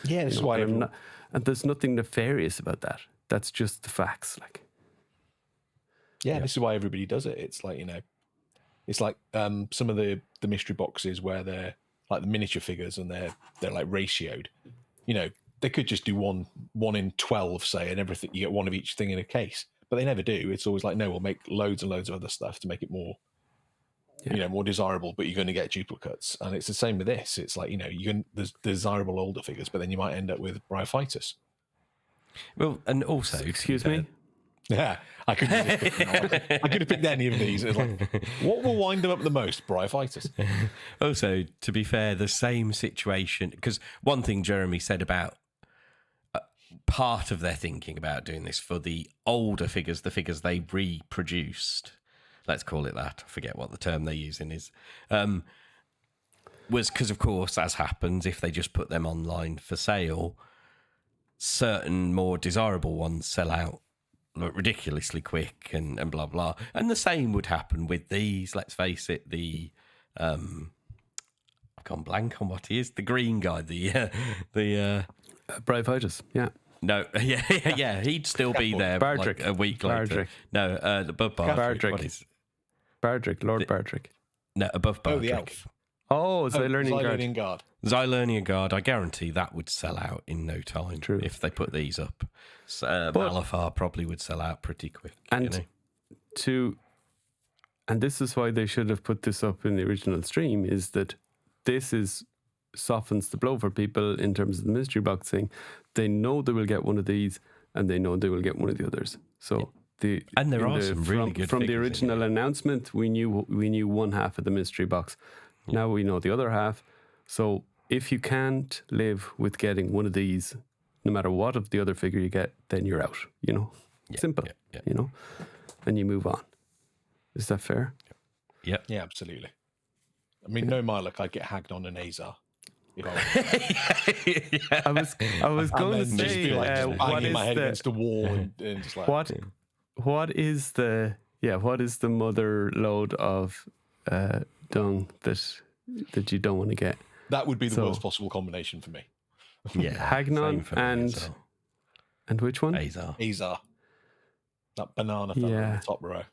[SPEAKER 3] Yeah, this is why
[SPEAKER 2] and there's nothing nefarious about that. That's just the facts.
[SPEAKER 3] This is why everybody does it. It's like, it's like some of the mystery boxes where they're like the miniature figures and they're like ratioed. They could just do one in 12, say, and everything. You get one of each thing in a case, but they never do. It's always like, no, we'll make loads and loads of other stuff to make it more, more desirable. But you're going to get duplicates, and it's the same with this. It's like there's desirable older figures, but then you might end up with Bryophytus.
[SPEAKER 4] Well, and also,
[SPEAKER 2] excuse me.
[SPEAKER 3] Yeah, I could have picked any of these. It's like, what will wind them up the most? Bryophytus.
[SPEAKER 4] Also, to be fair, the same situation, because one thing Jeremy said about part of their thinking about doing this for the older figures, the figures they reproduced, let's call it that, I forget what the term they're using is, was because, of course, as happens, if they just put them online for sale, certain more desirable ones sell out ridiculously quick and blah blah, and the same would happen with these. Let's face it, I've gone blank on what he is, the green guy, the
[SPEAKER 2] Bryophytus,
[SPEAKER 4] no, he'd still be there
[SPEAKER 2] Bardrick.
[SPEAKER 4] like a week later. No, above Bardrick. What is
[SPEAKER 2] Bardrick, Lord Bardrick.
[SPEAKER 4] No, above Bardrick.
[SPEAKER 3] Oh, the elf.
[SPEAKER 2] Xylernian Guard.
[SPEAKER 4] Xylernian Guard, I guarantee that would sell out in no time.
[SPEAKER 2] True.
[SPEAKER 4] If they put these up. Malafar probably would sell out pretty quick.
[SPEAKER 2] And and this is why they should have put this up in the original stream, is that this softens the blow for people in terms of the mystery box thing. They know they will get one of these, and they know they will get one of the others. So
[SPEAKER 4] and there are some really good
[SPEAKER 2] from the
[SPEAKER 4] figures
[SPEAKER 2] original announcement. We knew one half of the mystery box. Now we know the other half. So if you can't live with getting one of these, no matter what of the other figure you get, then you're out. Simple. And you move on. Is that fair?
[SPEAKER 4] Yep.
[SPEAKER 3] Yeah, absolutely. I mean, no Mylok, I'd get Hagnon and Azar.
[SPEAKER 2] I was going to
[SPEAKER 3] just
[SPEAKER 2] say,
[SPEAKER 3] be like
[SPEAKER 2] what
[SPEAKER 3] banging
[SPEAKER 2] is
[SPEAKER 3] my head against the wall and just like
[SPEAKER 2] what is the mother load of dung that you don't want to get?
[SPEAKER 3] that would be the worst possible combination for me.
[SPEAKER 4] Yeah,
[SPEAKER 2] Hagnon and which one?
[SPEAKER 3] Azar, that banana fella in the top row,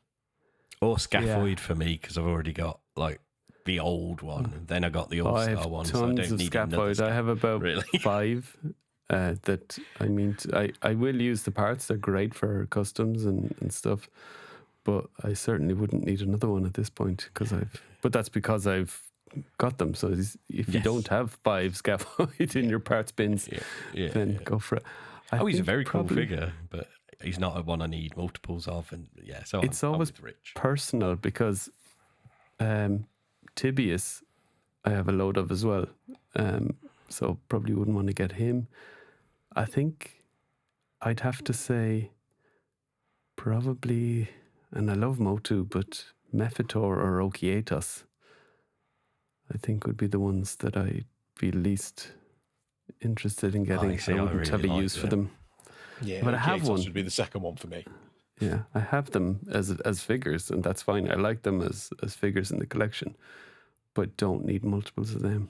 [SPEAKER 4] or Scaphoid for me, because I've already got like the old one. Then I got the all-star one, so I don't need
[SPEAKER 2] Scaphoid. I have about 5 that I will use the parts. They're great for customs and stuff, but I certainly wouldn't need another one at this point but that's because I've got them. So if you don't have 5 Scaphoid in your parts bins, then go for it.
[SPEAKER 4] He's a very cool figure, but he's not one I need multiples of. And so
[SPEAKER 2] it's always
[SPEAKER 4] rich.
[SPEAKER 2] Personal, because Tibius I have a load of as well, so probably wouldn't want to get him. I think I'd have to say probably, and I love Motu, but Mephitor or Okietos. I think would be the ones that I'd be least interested in getting.
[SPEAKER 4] see,
[SPEAKER 2] I
[SPEAKER 4] I
[SPEAKER 2] wouldn't
[SPEAKER 4] really
[SPEAKER 2] have a
[SPEAKER 4] like
[SPEAKER 2] use for
[SPEAKER 4] them.
[SPEAKER 2] them.
[SPEAKER 3] Yeah,
[SPEAKER 2] But I have
[SPEAKER 3] Mythos
[SPEAKER 2] one.
[SPEAKER 3] would be the second one for me.
[SPEAKER 2] Yeah, I have them as figures, and that's fine. I like them as figures in the collection, but don't need multiples of them.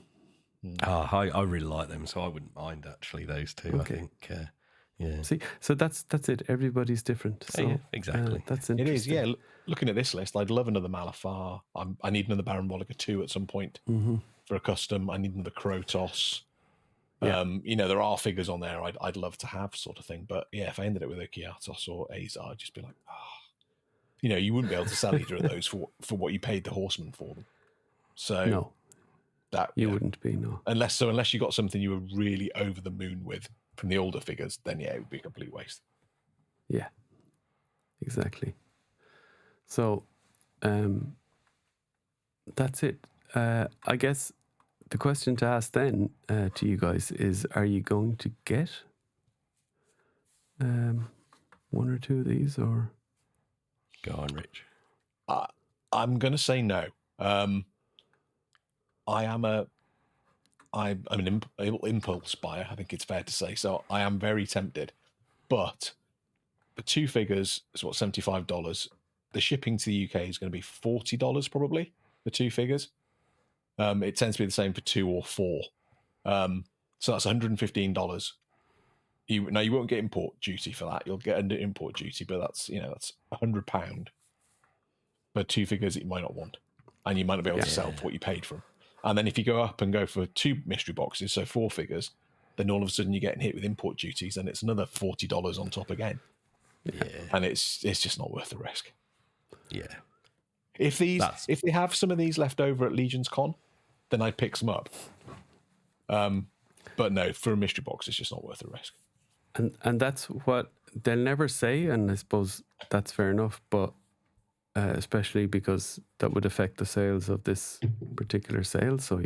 [SPEAKER 4] I really like them, so I wouldn't mind actually those two.
[SPEAKER 2] Okay.
[SPEAKER 4] I think, yeah.
[SPEAKER 2] See, so that's it. Everybody's different. So
[SPEAKER 4] yeah, exactly.
[SPEAKER 2] that's
[SPEAKER 3] It
[SPEAKER 2] interesting.
[SPEAKER 3] is, yeah. Looking at this list, I'd love another Malafar. I need another Baron Bolliger 2 at some point for a custom. I need another Krotos.
[SPEAKER 2] Yeah.
[SPEAKER 3] There are figures on there I'd love to have, sort of thing. But yeah, if I ended it with a Kiatos or Azar, I'd just be like, you wouldn't be able to sell either of those for what you paid the Horseman for them. So
[SPEAKER 2] No,
[SPEAKER 3] that
[SPEAKER 2] you wouldn't be, no.
[SPEAKER 3] Unless you got something you were really over the moon with from the older figures, then yeah, it would be a complete waste.
[SPEAKER 2] Yeah, exactly. So, that's it. I guess the question to ask then to you guys is: are you going to get one or two of these, or
[SPEAKER 4] Go on, Rich.
[SPEAKER 3] I'm going to say no. I'm an impulse buyer, I think it's fair to say. So I am very tempted. But the two figures is what, $75. The shipping to the UK is going to be $40 probably, the two figures. It tends to be the same for 2 or 4. So that's $115. You won't get import duty for that. You'll get under import duty, but that's £100 for two figures that you might not want, and you might not be able to sell for what you paid for them. And then if you go up and go for 2 mystery boxes, so 4 figures, then all of a sudden you're getting hit with import duties, and it's another $40 on top again.
[SPEAKER 4] Yeah,
[SPEAKER 3] And it's just not worth the risk.
[SPEAKER 4] yeah.
[SPEAKER 3] If they have some of these left over at Legion's Con, then I'd pick some up. But no, for a mystery box, it's just not worth the risk.
[SPEAKER 2] and that's what they'll never say, and I suppose that's fair enough. But especially because that would affect the sales of this particular sale. So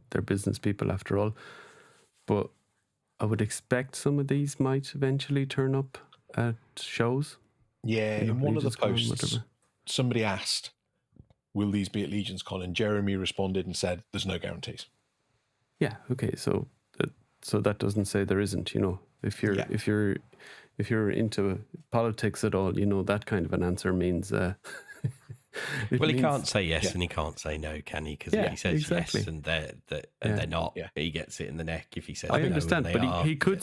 [SPEAKER 2] they're business people after all. But I would expect some of these might eventually turn up at shows.
[SPEAKER 3] Yeah, in one of the
[SPEAKER 2] Legion's Con,
[SPEAKER 3] posts,
[SPEAKER 2] whatever.
[SPEAKER 3] somebody asked, will these be at Legion's Con? And Jeremy responded and said, there's no guarantees.
[SPEAKER 2] Yeah. Okay. So that doesn't say there isn't. If you're into politics at all, that kind of an answer means.
[SPEAKER 4] He can't say yes and he can't say no, can he? Because if he says
[SPEAKER 2] exactly.
[SPEAKER 4] yes and they're not, he gets it in the neck. If he says
[SPEAKER 2] I
[SPEAKER 4] no,
[SPEAKER 2] understand,
[SPEAKER 4] and they
[SPEAKER 2] but
[SPEAKER 4] are,
[SPEAKER 2] he could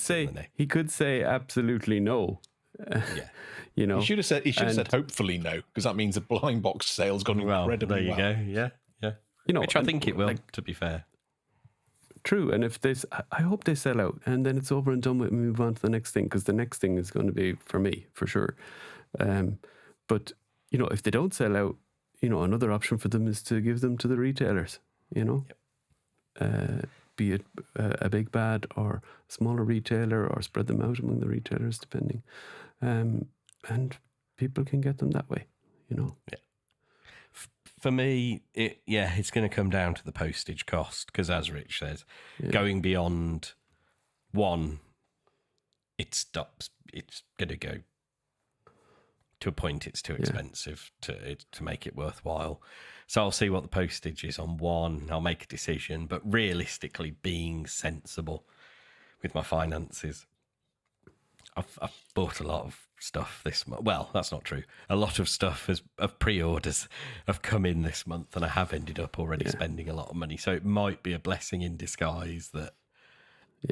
[SPEAKER 2] say absolutely no.
[SPEAKER 3] Yeah. He should have said hopefully no, because that means the blind box sale's gone incredibly well.
[SPEAKER 4] There you go. Yeah. Which I think it will, to be fair.
[SPEAKER 2] True, and if I hope they sell out, and then it's over and done with, and move on to the next thing, because the next thing is going to be for me for sure. But if they don't sell out, another option for them is to give them to the retailers. Be it a big bad or a smaller retailer, or spread them out among the retailers, depending. And people can get them that way. Yeah.
[SPEAKER 4] For me, it's going to come down to the postage cost, because as Rich says, going beyond 1, it stops. It's going to go to a point it's too expensive to make it worthwhile. So I'll see what the postage is on 1. I'll make a decision, but realistically, being sensible with my finances, I've bought a lot of stuff this month. Well, that's not true. A lot of stuff of pre-orders have come in this month, and I have ended up already spending a lot of money. So it might be a blessing in disguise that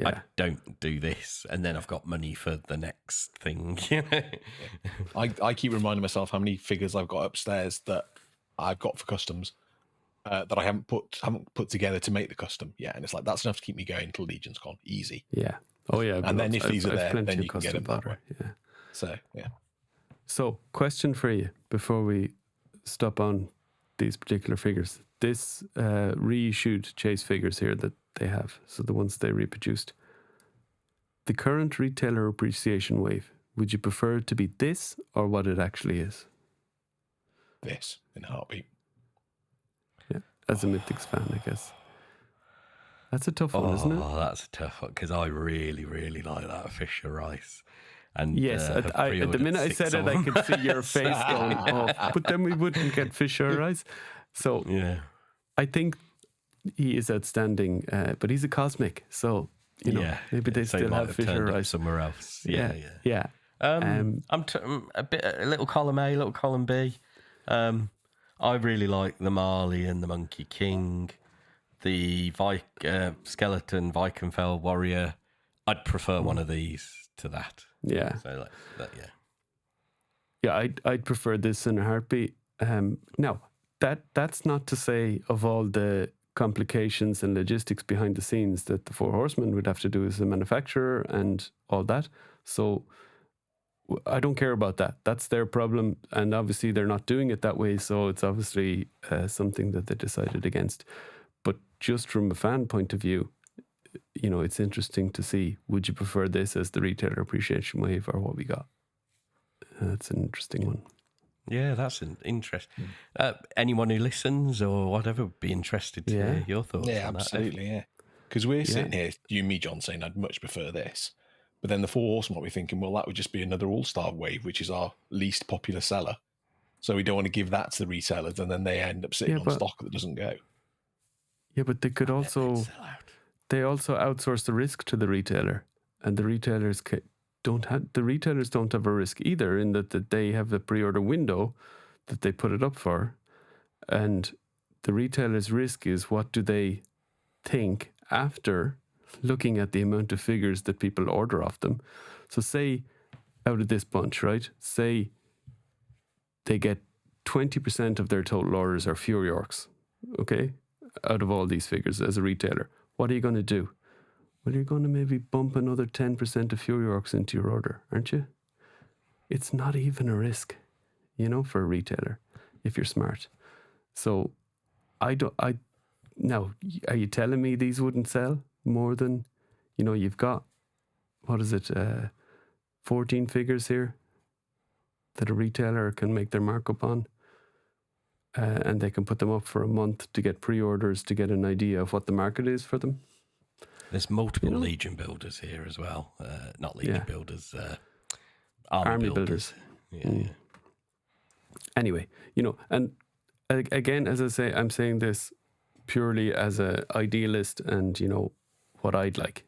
[SPEAKER 4] I don't do this, and then I've got money for the next thing.
[SPEAKER 3] I keep reminding myself how many figures I've got upstairs that I've got for customs that I haven't put together to make the custom yet, and it's like that's enough to keep me going until Legion's Con. Easy.
[SPEAKER 2] Yeah. Oh yeah.
[SPEAKER 3] And then if these are there, then you can get them that way.
[SPEAKER 2] Yeah.
[SPEAKER 3] So yeah.
[SPEAKER 2] So, question for you before we stop on these particular figures. This reissued chase figures here that they have, so the ones they reproduced. The current retailer appreciation wave, would you prefer it to be this or what it actually is?
[SPEAKER 3] This, in a heartbeat.
[SPEAKER 2] Yeah, as a Mythics fan, I guess. That's a tough one, isn't it?
[SPEAKER 4] Oh, that's a tough one, because I really, really like that Fisher Rice. And
[SPEAKER 2] yes, at the minute I said it, I could see your face going off. But then we wouldn't get Fisher Rice. So
[SPEAKER 4] yeah,
[SPEAKER 2] I think he is outstanding, but he's a cosmic, so maybe they still have Fisher Rice
[SPEAKER 4] somewhere else.
[SPEAKER 2] Yeah.
[SPEAKER 4] I'm a little column A, little column B. I really like the Marley and the Monkey King, the skeleton Vikenfell warrior. I'd prefer one of these to that.
[SPEAKER 2] Yeah.
[SPEAKER 4] So yeah.
[SPEAKER 2] Yeah, I'd prefer this in a heartbeat. Now, that's not to say of all the complications and logistics behind the scenes that the Four Horsemen would have to do as a manufacturer and all that. So I don't care about that. That's their problem. And obviously they're not doing it that way. So it's obviously something that they decided against. But just from a fan point of view, it's interesting to see, would you prefer this as the retailer appreciation wave or what we got? That's an interesting one.
[SPEAKER 4] Yeah, that's an interest. Anyone who listens or whatever would be interested to hear your thoughts on
[SPEAKER 3] absolutely, that. Yeah. Because we're sitting here, you and me, John, saying I'd much prefer this. But then the Four Horsemen might be thinking, well, that would just be another All-Star wave, which is our least popular seller. So we don't want to give that to the retailers, and then they end up sitting on stock that doesn't go.
[SPEAKER 2] Yeah, but they could also... They also outsource the risk to the retailer, and the retailers don't have a risk either, in that they have a pre-order window that they put it up for, and the retailer's risk is what do they think after looking at the amount of figures that people order off them. So say out of this bunch, right? Say they get 20% of their total orders are Fury Orcs, okay? Out of all these figures as a retailer. What are you going to do? Well, you're going to maybe bump another 10% of Fury Orcs into your order, aren't you? It's not even a risk, for a retailer, if you're smart. So now, are you telling me these wouldn't sell more than, you've got, 14 figures here that a retailer can make their markup on, and they can put them up for a month to get pre-orders to get an idea of what the market is for them.
[SPEAKER 4] There's multiple Legion builders here as well. Not Legion builders, army builders. Yeah.
[SPEAKER 2] Anyway, and again, as I say, I'm saying this purely as an idealist and, what I'd like.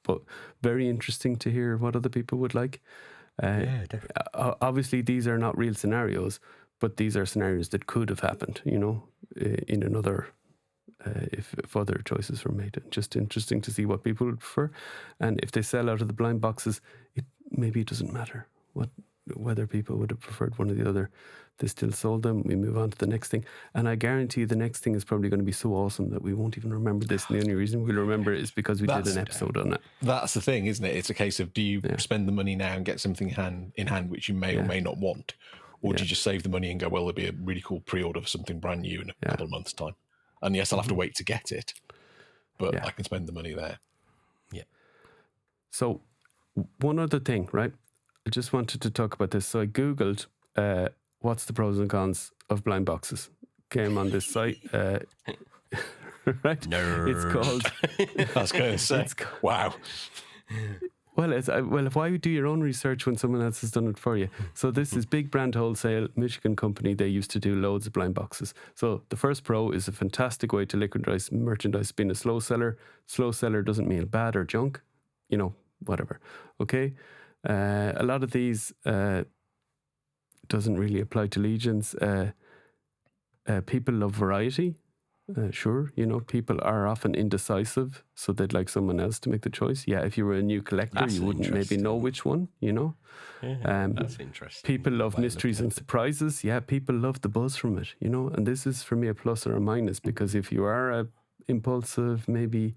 [SPEAKER 2] But very interesting to hear what other people would like.
[SPEAKER 4] Definitely.
[SPEAKER 2] Obviously, these are not real scenarios, but these are scenarios that could have happened, in another, if other choices were made. Just interesting to see what people would prefer. And if they sell out of the blind boxes, maybe it doesn't matter whether people would have preferred one or the other. They still sold them. We move on to the next thing. And I guarantee the next thing is probably going to be so awesome that we won't even remember this. And the only reason we'll remember it is because we did an episode on it.
[SPEAKER 3] That's the thing, isn't it? It's a case of, do you spend the money now and get something in hand which you may or may not want? Or do you just save the money and go, well, there'll be a really cool pre-order for something brand new in a couple of months' time. And yes, I'll have to wait to get it, but I can spend the money there.
[SPEAKER 4] Yeah.
[SPEAKER 2] So one other thing, right? I just wanted to talk about this. So I Googled what's the pros and cons of blind boxes. Came on this site. Right?
[SPEAKER 4] Nerd.
[SPEAKER 2] It's called...
[SPEAKER 3] I was going to say, wow.
[SPEAKER 2] Well, why do your own research when someone else has done it for you? So this is Big Brand Wholesale, Michigan company. They used to do loads of blind boxes. So the first pro is a fantastic way to liquidize merchandise. Being a slow seller doesn't mean bad or junk, whatever. Okay, a lot of these doesn't really apply to legions. People love variety. Sure, people are often indecisive, so they'd like someone else to make the choice. Yeah, if you were a new collector, you wouldn't maybe know which one,
[SPEAKER 4] Yeah, that's interesting.
[SPEAKER 2] People love mysteries and surprises. Yeah, people love the buzz from it, and this is for me a plus or a minus, because if you are a impulsive, maybe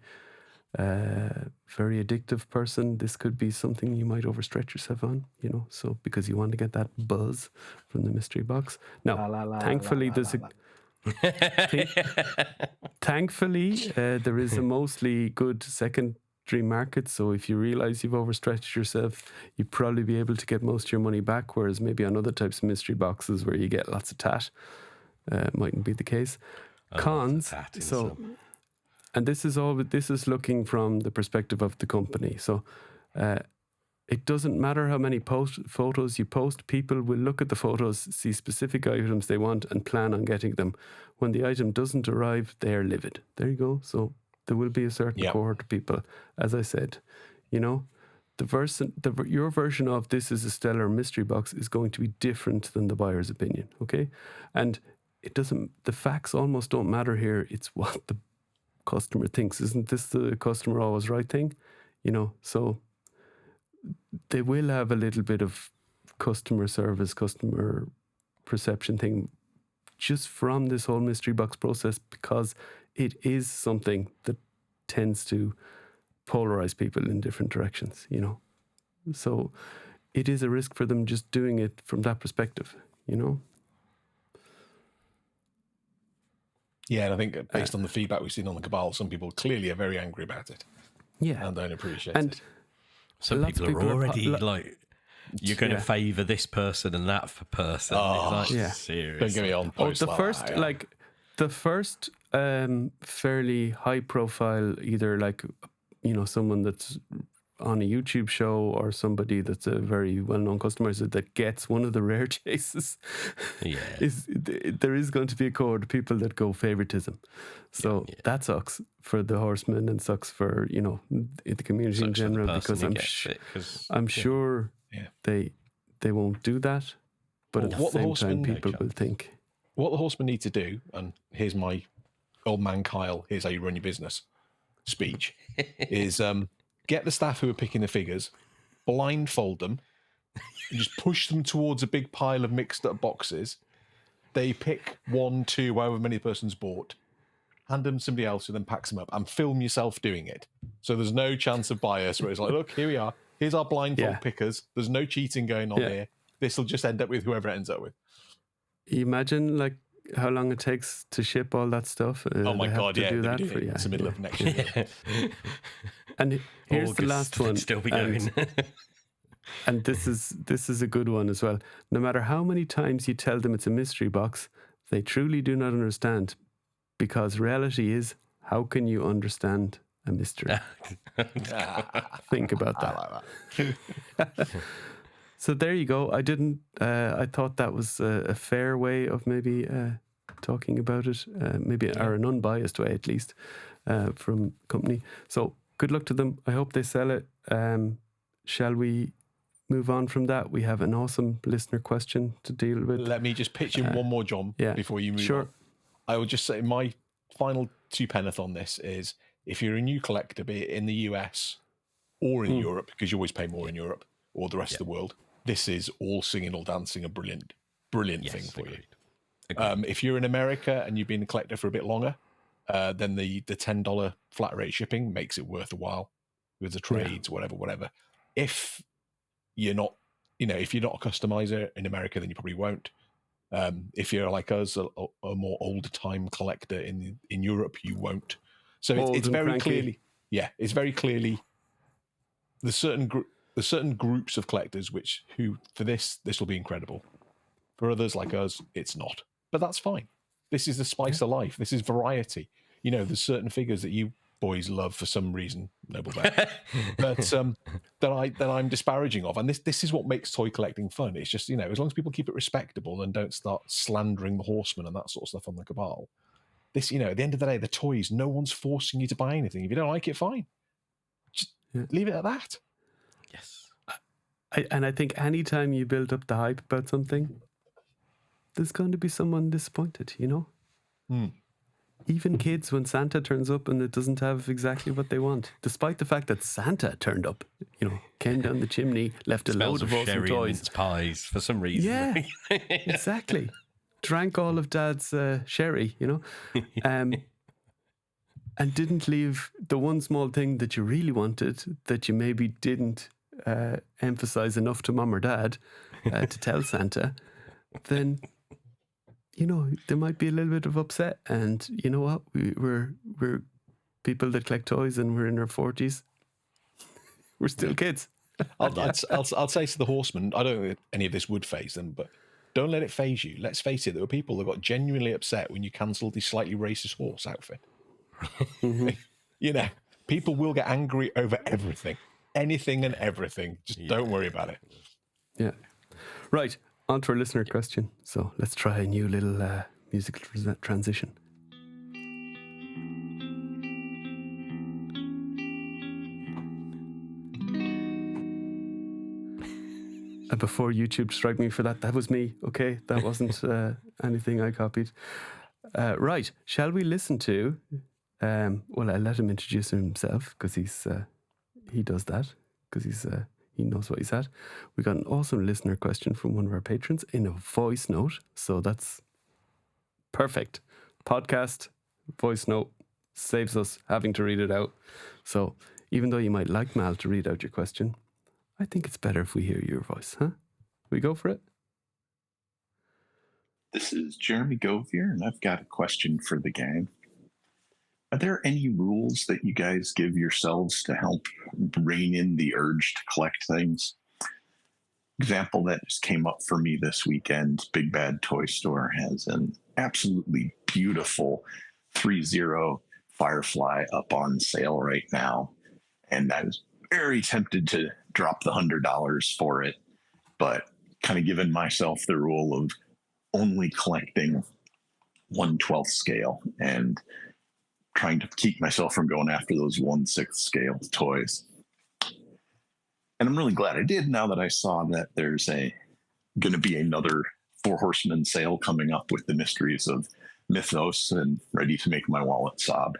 [SPEAKER 2] very addictive person, this could be something you might overstretch yourself on, so because you want to get that buzz from the mystery box. Now, thankfully, there's a... Thankfully, there is a mostly good secondary market, so if you realize you've overstretched yourself, you'd probably be able to get most of your money back, whereas maybe on other types of mystery boxes where you get lots of tat, mightn't be the case. Cons, so, and this is looking from the perspective of the company. So it doesn't matter how many photos you post. People will look at the photos, see specific items they want, and plan on getting them. When the item doesn't arrive, they are livid. There you go. So there will be a certain cohort of people. As I said, you know, your version of this is a stellar mystery box is going to be different than the buyer's opinion. Okay, and it doesn't. The facts almost don't matter here. It's what the customer thinks. Isn't this the customer always right thing? You know, so they will have a little bit of customer service, customer perception thing just from this whole mystery box process, because it is something that tends to polarize people in different directions, you know. So it is a risk for them just doing it from that perspective, you know.
[SPEAKER 3] Yeah, and I think based on the feedback we've seen on the Cabal, some people clearly are very angry about it.
[SPEAKER 2] Yeah.
[SPEAKER 3] And don't appreciate
[SPEAKER 2] and
[SPEAKER 3] it.
[SPEAKER 4] Some people are already like, you're going to favour this person and that person.
[SPEAKER 3] Oh,
[SPEAKER 4] it's like, seriously.
[SPEAKER 3] Don't get me on post
[SPEAKER 2] the first fairly high profile, either like, you know, someone that's on a YouTube show or somebody that's a very well-known customer that gets one of the rare chases, there is going to be a cohort of people that go favoritism. So that sucks for the horsemen and sucks for, you know, the community in general, because I'm sure they won't do that. But at the same time, people will think.
[SPEAKER 3] What the horsemen need to do, and here's my old man Kyle, here's how you run your business speech, is get the staff who are picking the figures, blindfold them, and just push them towards a big pile of mixed up boxes. They pick 1, 2, however many the person's bought, hand them to somebody else who then packs them up, and film yourself doing it. So there's no chance of bias where it's like, look, here we are. Here's our blindfold pickers. There's no cheating going on here. This will just end up with whoever it ends up with.
[SPEAKER 2] Imagine like how long it takes to ship all that stuff.
[SPEAKER 3] Oh my God, yeah. It's the middle of next year.
[SPEAKER 2] And here's August, the last one.
[SPEAKER 4] Still be going.
[SPEAKER 2] And this is a good one as well. No matter how many times you tell them it's a mystery box, they truly do not understand, because reality is, how can you understand a mystery? Think about that. So there you go. I thought that was a fair way of maybe talking about it, or an unbiased way at least, from company. So good luck to them. I hope they sell it. Shall we move on from that? We have an awesome listener question to deal with.
[SPEAKER 3] Let me just pitch in one more, John, before you move on. I will just say my final 2 penneth on this is, if you're a new collector, be it in the US or in Europe, because you always pay more in Europe or the rest of the world, this is all singing, all dancing, a brilliant thing for you. If you're in America and you've been a collector for a bit longer, then the $10 flat rate shipping makes it worth a while with the trades, whatever. If you're not, if you're not a customizer in America, then you probably won't. If you're like us, a more older time collector in Europe, you won't. So it's very clearly, it's very clearly there's certain groups of collectors who for this will be incredible. For others like us, it's not. But that's fine. This is the spice of life. This is variety. There's certain figures that you boys love for some reason, Noble Bear, but that I'm disparaging of. And this is what makes toy collecting fun. It's just, as long as people keep it respectable and don't start slandering the horsemen and that sort of stuff on the Cabal. This, at the end of the day, the toys, no one's forcing you to buy anything. If you don't like it, fine. Just leave it at that.
[SPEAKER 4] Yes.
[SPEAKER 2] I think anytime you build up the hype about something, there's going to be someone disappointed, Even kids, when Santa turns up and it doesn't have exactly what they want, despite the fact that Santa turned up, came down the chimney, left a load of awesome toys.
[SPEAKER 4] And pies for some reason.
[SPEAKER 2] Yeah, exactly. Drank all of Dad's sherry, and didn't leave the one small thing that you really wanted, that you maybe didn't emphasize enough to Mom or Dad to tell Santa, then there might be a little bit of upset. And you know what? We're people that collect toys, and we're in our 40s. We're still kids.
[SPEAKER 3] I'll say to the horsemen, I don't think any of this would faze them, but don't let it faze you. Let's face it, there were people that got genuinely upset when you cancelled the slightly racist horse outfit. People will get angry over everything. anything and everything. Just don't worry about it.
[SPEAKER 2] Yeah. Right. On to our listener question. So let's try a new little musical transition. And before YouTube strike me for that was me, okay? That wasn't anything I copied. Right. Shall we listen to... well, I'll let him introduce himself because he does that because he knows what he's at. We got an awesome listener question from one of our patrons in a voice note. So that's perfect. Podcast, voice note, saves us having to read it out. So even though you might like Mal to read out your question, I think it's better if we hear your voice, huh? We go for it?
[SPEAKER 5] This is Jeremy Govier, and I've got a question for the gang. Are there any rules that you guys give yourselves to help rein in the urge to collect things? Example that just came up for me this weekend, Big Bad Toy Store has an absolutely beautiful 3-0 Firefly up on sale right now. And I was very tempted to drop the $100 for it, but kind of given myself the rule of only collecting 1/12 scale and trying to keep myself from going after those 1/6 scale toys. And I'm really glad I did now that I saw that there's going to be another Four Horsemen sale coming up with the Mysteries of Mythoss, and ready to make my wallet sob.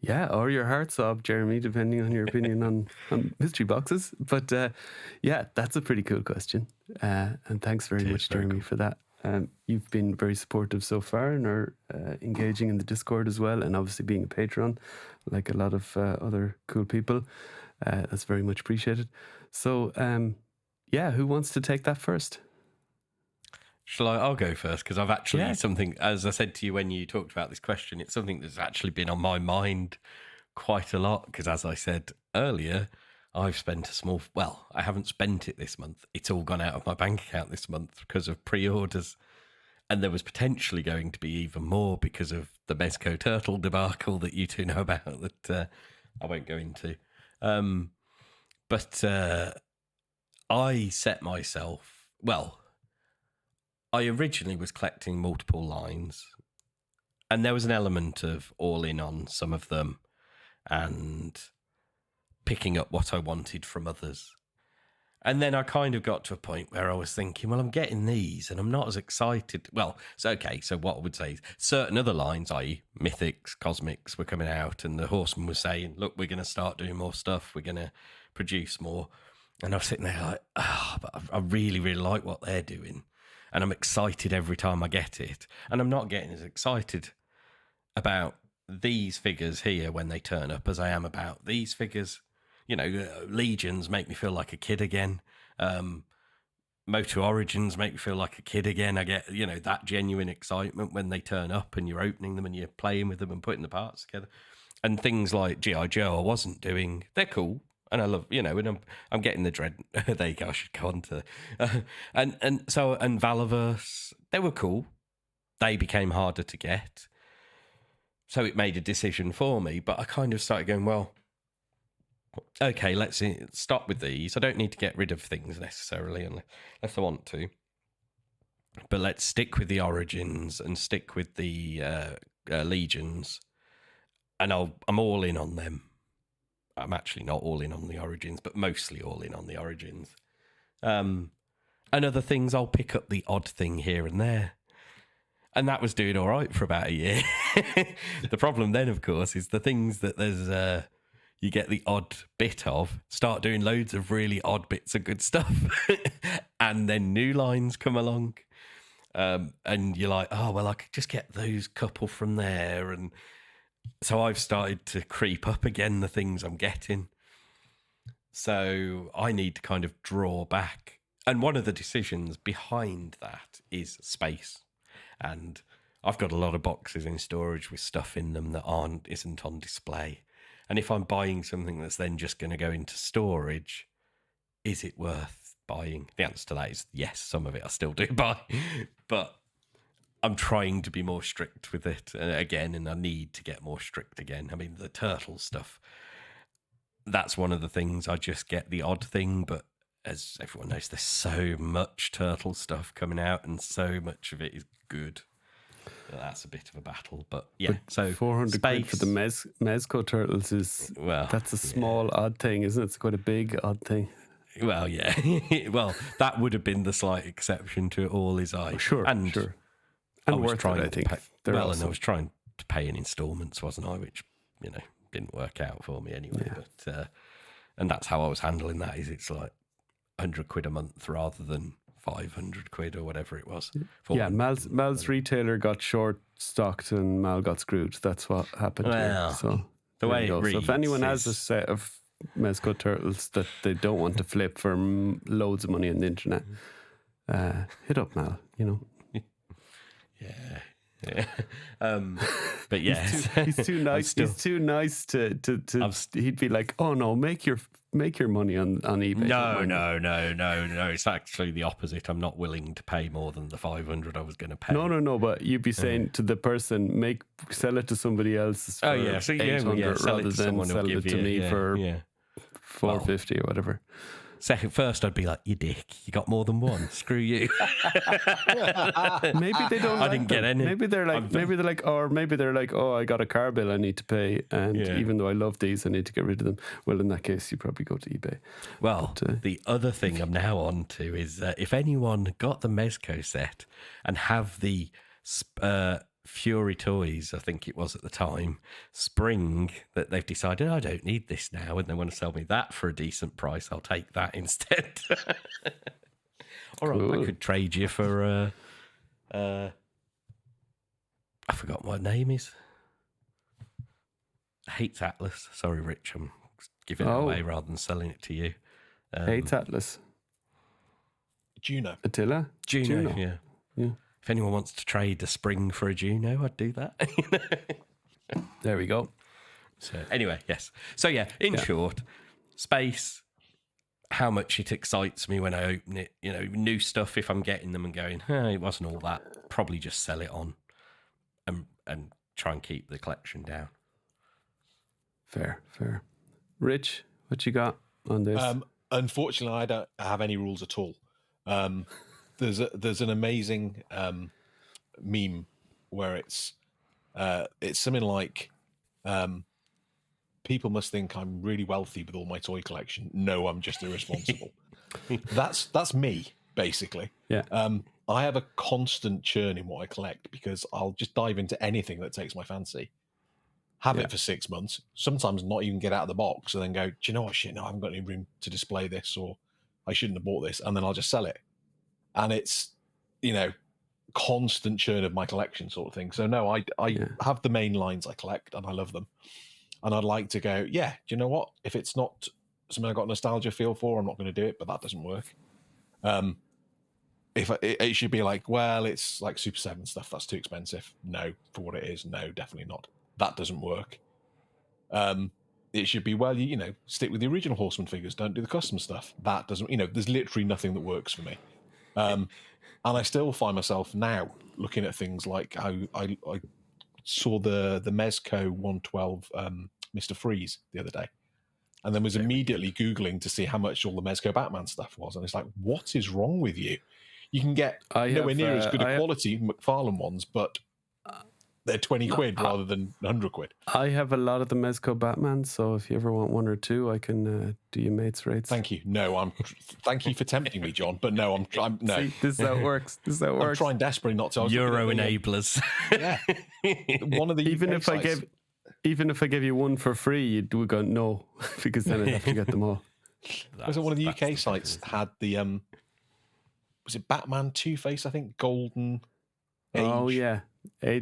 [SPEAKER 2] Yeah, or your heart sob, Jeremy, depending on your opinion on mystery boxes. But yeah, that's a pretty cool question. And thanks very much, Jeremy, for that. You've been very supportive so far and are engaging in the Discord as well, and obviously being a patron, like a lot of other cool people. That's very much appreciated. So, yeah, who wants to take that first?
[SPEAKER 4] I'll go first because I've actually something, as I said to you when you talked about this question, it's something that's actually been on my mind quite a lot because, as I said earlier, I've spent I haven't spent it this month. It's all gone out of my bank account this month because of pre-orders. And there was potentially going to be even more because of the Mezco Turtle debacle that you two know about that I won't go into. But I set myself, I originally was collecting multiple lines, and there was an element of all in on some of them and picking up what I wanted from others. And then I kind of got to a point where I was thinking, well, I'm getting these and I'm not as excited. Well, it's okay. So what I would say is certain other lines, i.e. Mythics, Cosmics, were coming out, and the Horseman was saying, look, we're going to start doing more stuff. We're going to produce more. And I was sitting there like, but I really, really like what they're doing. And I'm excited every time I get it. And I'm not getting as excited about these figures here when they turn up as I am about these figures. You know, Legions make me feel like a kid again. Motu Origins make me feel like a kid again. I get, that genuine excitement when they turn up and you're opening them and you're playing with them and putting the parts together. And things like G.I. Joe I wasn't doing. They're cool. And I love, and I'm getting the dread. There you go. I should go on to, and Valaverse. They were cool. They became harder to get. So it made a decision for me. But I kind of started going, well, okay, let's stop with these. I don't need to get rid of things necessarily unless I want to. But let's stick with the Origins and stick with the Legions. And I'm all in on them. I'm actually not all in on the Origins, but mostly all in on the Origins. And other things, I'll pick up the odd thing here and there. And that was doing all right for about a year. The problem then, of course, is the things that there's you get the odd bit of, start doing loads of really odd bits of good stuff. And then new lines come along. And you're like, oh, well, I could just get those couple from there. And so I've started to creep up again the things I'm getting. So I need to kind of draw back. And one of the decisions behind that is space. And I've got a lot of boxes in storage with stuff in them that isn't on display. And if I'm buying something that's then just going to go into storage, is it worth buying? The answer to that is yes, some of it I still do buy. But I'm trying to be more strict with it again, and I need to get more strict again. I mean, the turtle stuff, that's one of the things. I just get the odd thing, but as everyone knows, there's so much turtle stuff coming out, and so much of it is good. So that's a bit of a battle, but yeah.
[SPEAKER 2] But
[SPEAKER 4] so
[SPEAKER 2] 400 quid for the Mezco turtles is that's a small odd thing, isn't it? It's quite a big odd thing.
[SPEAKER 4] Well, yeah. Well, that would have been the slight exception to it all.
[SPEAKER 2] Sure. And worth it, I think.
[SPEAKER 4] And I was trying to pay in installments, wasn't I? Which didn't work out for me anyway. Yeah. But and that's how I was handling that. Is it's like 100 quid a month rather than 500 quid or whatever it was.
[SPEAKER 2] Yeah, Mal's retailer got short stocked and Mal got screwed. That's what happened here. So
[SPEAKER 4] the way it reads,
[SPEAKER 2] so if anyone has a set of Mezco turtles that they don't want to flip for loads of money on the internet, hit up Mal,
[SPEAKER 4] Yeah. But yeah,
[SPEAKER 2] he's too nice. He's too nice to he'd be like, oh no, make your money on eBay.
[SPEAKER 4] No. It's actually the opposite. I'm not willing to pay more than the 500 I was going to pay.
[SPEAKER 2] No. But you'd be saying to the person, sell it to somebody else for 800 rather than sell it to me for 450 or whatever.
[SPEAKER 4] First, I'd be like, you dick, you got more than one. Screw you.
[SPEAKER 2] Maybe they don't.
[SPEAKER 4] I didn't get any.
[SPEAKER 2] Maybe they're like, oh, I got a car bill I need to pay, and even though I love these, I need to get rid of them. Well, in that case, you probably go to eBay.
[SPEAKER 4] Well, the other thing I'm now on to is if anyone got the Mezco set and have the Fury Toys, I think it was at the time, Spring, that they've decided, I don't need this now, and they want to sell me that for a decent price, I'll take that instead. Or I could trade you for, I forgot what name is. Hates Atlas. Sorry, Rich, I'm giving it away rather than selling it to you.
[SPEAKER 2] Hates Atlas.
[SPEAKER 3] Juno.
[SPEAKER 2] Attila?
[SPEAKER 4] Juno, yeah. If anyone wants to trade a Spring for a Juno, I'd do that.
[SPEAKER 2] There we go.
[SPEAKER 4] So anyway, yes. So yeah, in short, space, how much it excites me when I open it, new stuff if I'm getting them and going, it wasn't all that. Probably just sell it on and try and keep the collection down.
[SPEAKER 2] Fair. Rich, what you got on this?
[SPEAKER 3] Unfortunately, I don't have any rules at all. There's an amazing meme where it's something like people must think I'm really wealthy with all my toy collection. No, I'm just irresponsible. That's me basically.
[SPEAKER 2] Yeah.
[SPEAKER 3] I have a constant churn in what I collect because I'll just dive into anything that takes my fancy. Have it for 6 months, sometimes not even get out of the box, and then go, do you know what, shit, no, I haven't got any room to display this, or I shouldn't have bought this, and then I'll just sell it. And it's, constant churn of my collection sort of thing. So no, I have the main lines I collect and I love them. And I'd like to go, do you know what? If it's not something I got nostalgia feel for, I'm not going to do it, but that doesn't work. It should be like, well, it's like Super 7 stuff, that's too expensive. No, for what it is, no, definitely not. That doesn't work. It should be, well, stick with the original Horseman figures, don't do the custom stuff. That doesn't, there's literally nothing that works for me. And I still find myself now looking at things like I saw the Mezco 112 Mr. Freeze the other day, and then was immediately Googling to see how much all the Mezco Batman stuff was. And it's like, what is wrong with you? You can get nowhere near as good a quality McFarlane ones, but they're 20 quid rather than 100 quid.
[SPEAKER 2] I have a lot of the Mezco Batman, so if you ever want one or two, I can do you mates rates.
[SPEAKER 3] Thank you. No, thank you for tempting me, John, but no, I'm no.
[SPEAKER 2] See, this is how it works.
[SPEAKER 3] I'm trying desperately not to.
[SPEAKER 4] Euro enablers.
[SPEAKER 3] Yeah. One of the
[SPEAKER 2] even if I gave you one for free, you'd go no, because then I'd have to get them all.
[SPEAKER 3] One of the UK sites had the was it Batman Two-Face? I think Golden Age.
[SPEAKER 2] Oh yeah.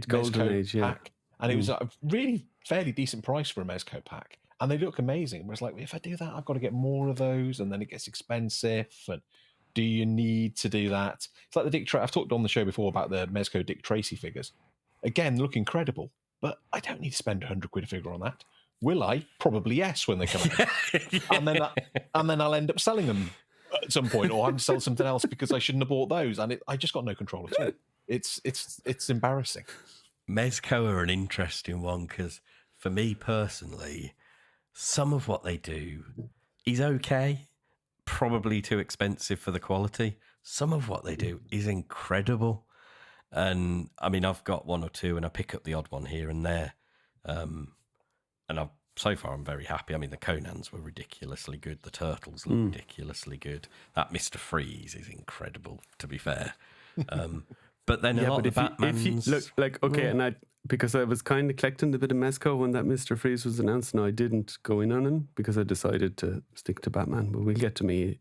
[SPEAKER 2] Golden Age, yeah.
[SPEAKER 3] Pack. And it was a really fairly decent price for a Mezco pack. And they look amazing. Whereas, like, if I do that, I've got to get more of those, and then it gets expensive. And do you need to do that? It's like the Dick Tracy. I've talked on the show before about the Mezco Dick Tracy figures. Again, look incredible, but I don't need to spend 100 quid a figure on that. Will I? Probably yes, when they come out. and then I'll end up selling them at some point, or I'll sell something else because I shouldn't have bought those. And I just got no control at all. It's embarrassing.
[SPEAKER 4] Mezco are an interesting one because for me personally, some of what they do is okay, probably too expensive for the quality. Some of what they do is incredible. And I mean, I've got one or two and I pick up the odd one here and there. And so far I'm very happy. I mean, the Conans were ridiculously good. The Turtles look ridiculously good. That Mr. Freeze is incredible, to be fair. But then a lot of the Batmans...
[SPEAKER 2] because I was kind of collecting a bit of Mezco when that Mr. Freeze was announced, and I didn't go in on him because I decided to stick to Batman, but we'll get to me.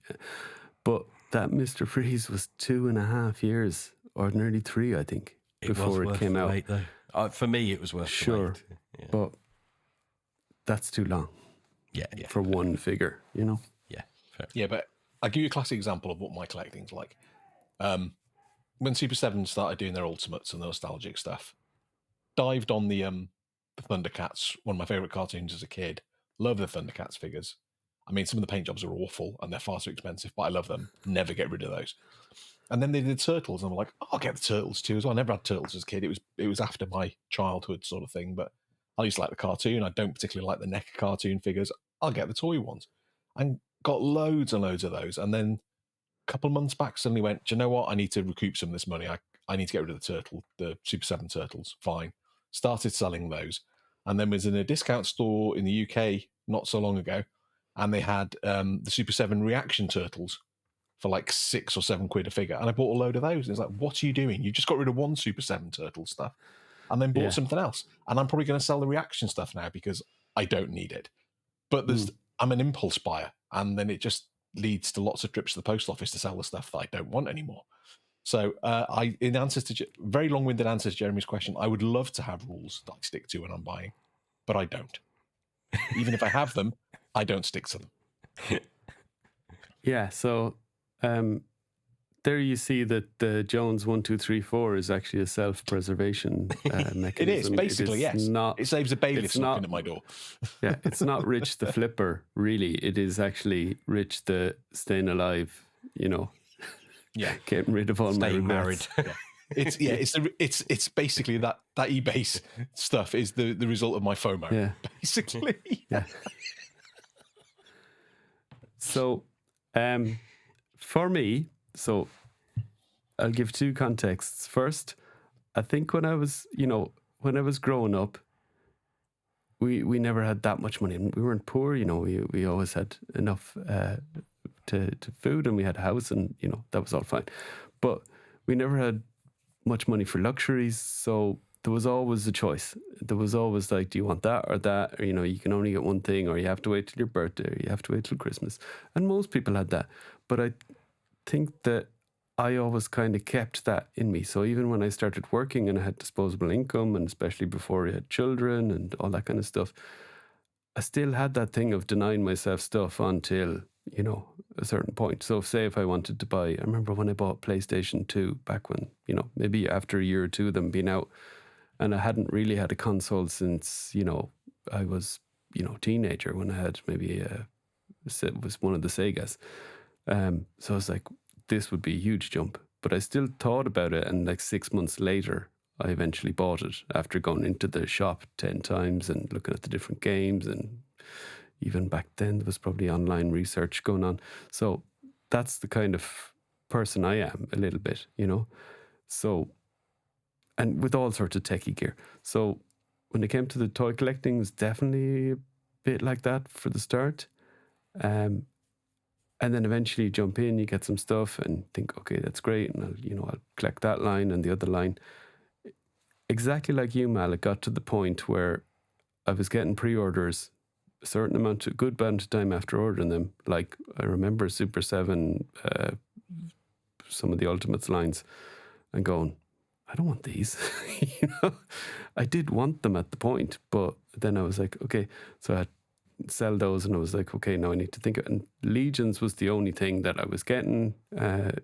[SPEAKER 2] But that Mr. Freeze was 2.5 years, or nearly 3, I think, before it came out.
[SPEAKER 4] Wait, though. For me, it was worth the wait. Yeah.
[SPEAKER 2] But that's too long.
[SPEAKER 4] Yeah.
[SPEAKER 2] For one figure, you know?
[SPEAKER 4] Yeah. Fair.
[SPEAKER 3] Yeah, but I'll give you a classic example of what my collecting's like. When Super 7 started doing their Ultimates and the nostalgic stuff, dived on the Thundercats, one of my favourite cartoons as a kid. Love the Thundercats figures. I mean, some of the paint jobs are awful and they're far too expensive, but I love them. Never get rid of those. And then they did Turtles, and I'm like, I'll get the Turtles too as well. I never had Turtles as a kid. It was after my childhood sort of thing, but I used to like the cartoon. I don't particularly like the NECA cartoon figures. I'll get the toy ones. And got loads and loads of those. And then a couple of months back, suddenly went, do you know what? I need to recoup some of this money. I need to get rid of the Super 7 Turtles. Fine. Started selling those. And then was in a discount store in the UK not so long ago. And they had the Super 7 Reaction Turtles for like £6 or £7 a figure. And I bought a load of those. And it's like, what are you doing? You just got rid of one Super 7 Turtle stuff and then bought something else. And I'm probably going to sell the Reaction stuff now because I don't need it. But I'm an impulse buyer. And then it just leads to lots of trips to the post office to sell the stuff that I don't want anymore. So in answer to very long-winded answer to Jeremy's question, I would love to have rules that I stick to when I'm buying, but I don't. Even if I have them, I don't stick to them.
[SPEAKER 2] Yeah, so there you see that the Jones 1, 2, 3, 4 is actually a self-preservation mechanism.
[SPEAKER 3] It is, basically, yes.
[SPEAKER 2] It
[SPEAKER 3] saves a bailiff knocking at my door.
[SPEAKER 2] Yeah, it's not Rich the Flipper, really. It is actually Rich the staying alive, you know.
[SPEAKER 3] Yeah,
[SPEAKER 2] getting rid of all
[SPEAKER 4] staying
[SPEAKER 2] my
[SPEAKER 4] married.
[SPEAKER 3] It's basically that eBay stuff is the result of my FOMO.
[SPEAKER 2] Yeah,
[SPEAKER 3] basically.
[SPEAKER 2] Yeah. So, for me, I'll give two contexts. First, I think when I was growing up, we never had that much money. We weren't poor, you know. We always had enough to food, and we had a house, and you know that was all fine. But we never had much money for luxuries, so there was always a choice. There was always like, do you want that or that? Or, you know, you can only get one thing, or you have to wait till your birthday, or you have to wait till Christmas. And most people had that. But I think that I always kind of kept that in me. So even when I started working and I had disposable income, and especially before I had children and all that kind of stuff, I still had that thing of denying myself stuff until, you know, a certain point. So say if I wanted to buy, I remember when I bought PlayStation 2 back when, you know, maybe after a year or two of them being out, and I hadn't really had a console since, you know, I was, you know, teenager when I had maybe it was one of the Segas. So I was like, this would be a huge jump. But I still thought about it, and like 6 months later, I eventually bought it after going into the shop 10 times and looking at the different games, and even back then there was probably online research going on. So that's the kind of person I am a little bit, you know. So, and with all sorts of techie gear. So when it came to the toy collecting, it was definitely a bit like that for the start. And then eventually you jump in, you get some stuff and think, okay, that's great. And I'll collect that line and the other line. Exactly like you, Mal, it got to the point where I was getting pre-orders a certain amount of good amount of time after ordering them. Like I remember Super 7, some of the Ultimates lines, and going, I don't want these. You know, I did want them at the point, but then I was like, okay, so I had to sell those, and I was like, okay, now I need to think of it. And Legions was the only thing that I was getting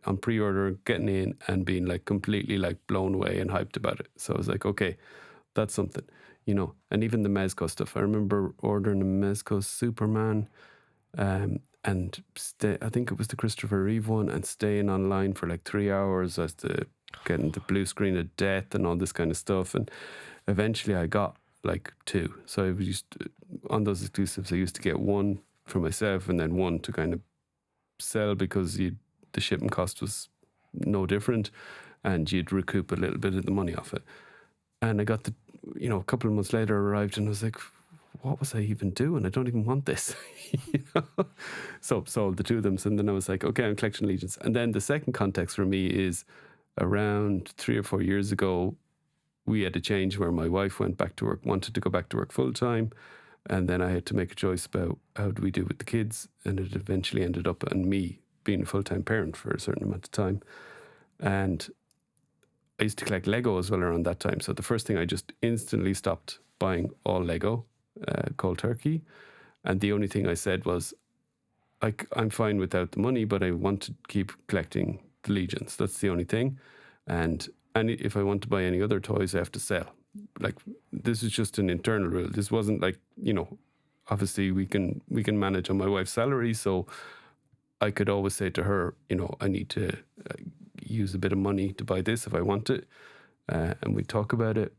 [SPEAKER 2] on pre-order, getting in and being like completely like blown away and hyped about it. So I was like, okay, that's something, you know. And even the Mezco stuff, I remember ordering a Mezco Superman, and I think it was the Christopher Reeve one, and staying online for like 3 hours as to getting the blue screen of death and all this kind of stuff. And eventually I got like 2. So I on those exclusives, I used to get 1 for myself and then 1 to kind of sell because the shipping cost was no different, and you'd recoup a little bit of the money off it. And I got a couple of months later arrived, and I was like, what was I even doing? I don't even want this. So sold the 2 of them. And then I was like, okay, I'm collecting Legions. And then the second context for me is around 3 or 4 years ago, we had a change where my wife went back to work, wanted to go back to work full time. And then I had to make a choice about how do we do with the kids. And it eventually ended up on me being a full-time parent for a certain amount of time. And I used to collect Lego as well around that time. So the first thing, I just instantly stopped buying all Lego, cold turkey. And the only thing I said was, I'm fine without the money, but I want to keep collecting the Legions. That's the only thing. And if I want to buy any other toys, I have to sell. Like, this is just an internal rule. This wasn't like, obviously we can manage on my wife's salary. So I could always say to her, I need to use a bit of money to buy this if I want it. And we talk about it.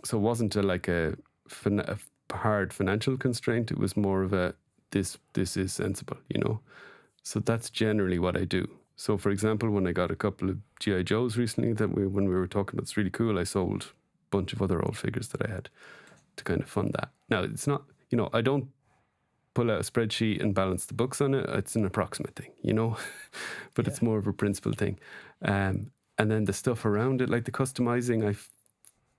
[SPEAKER 2] So it wasn't a hard financial constraint. It was more of this is sensible, So that's generally what I do. So, for example, when I got a couple of G.I. Joes recently when we were talking about, it's really cool, I sold a bunch of other old figures that I had to kind of fund that. Now, it's not, I don't pull out a spreadsheet and balance the books on it. It's an approximate thing, but it's more of a principle thing. And then the stuff around it, like the customizing, I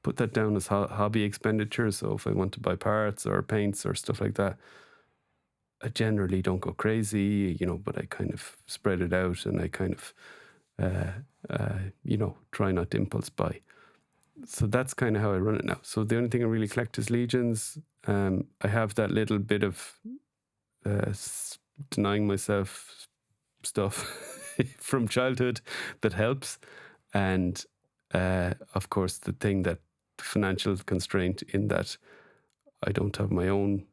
[SPEAKER 2] put that down as hobby expenditure. So if I want to buy parts or paints or stuff like that, I generally don't go crazy, but I kind of spread it out, and I kind of, try not to impulse buy. So that's kind of how I run it now. So the only thing I really collect is Legions. I have that little bit of denying myself stuff from childhood that helps. And of course, the thing that financial constraint in that I don't have my own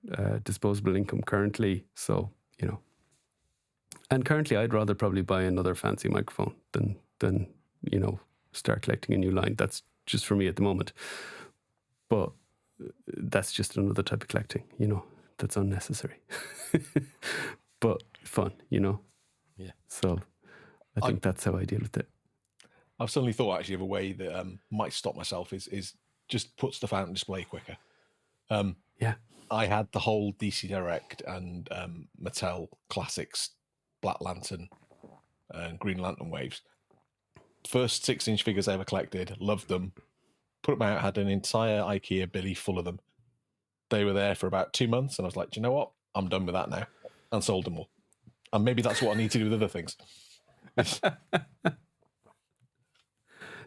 [SPEAKER 2] disposable income currently. So, and currently I'd rather probably buy another fancy microphone than start collecting a new line. That's just for me at the moment. But that's just another type of collecting, that's unnecessary. But fun, Yeah. So I think that's how I deal with it.
[SPEAKER 3] I've suddenly thought actually of a way that might stop myself is just put stuff out and display quicker.
[SPEAKER 2] Yeah.
[SPEAKER 3] I had the whole DC Direct and Mattel Classics Black Lantern and Green Lantern waves. First 6-inch figures I ever collected, loved them. Put them out, had an entire IKEA billy full of them. They were there for about 2 months, and I was like, do you know what? I'm done with that now. And sold them all. And maybe that's what I need to do with other things.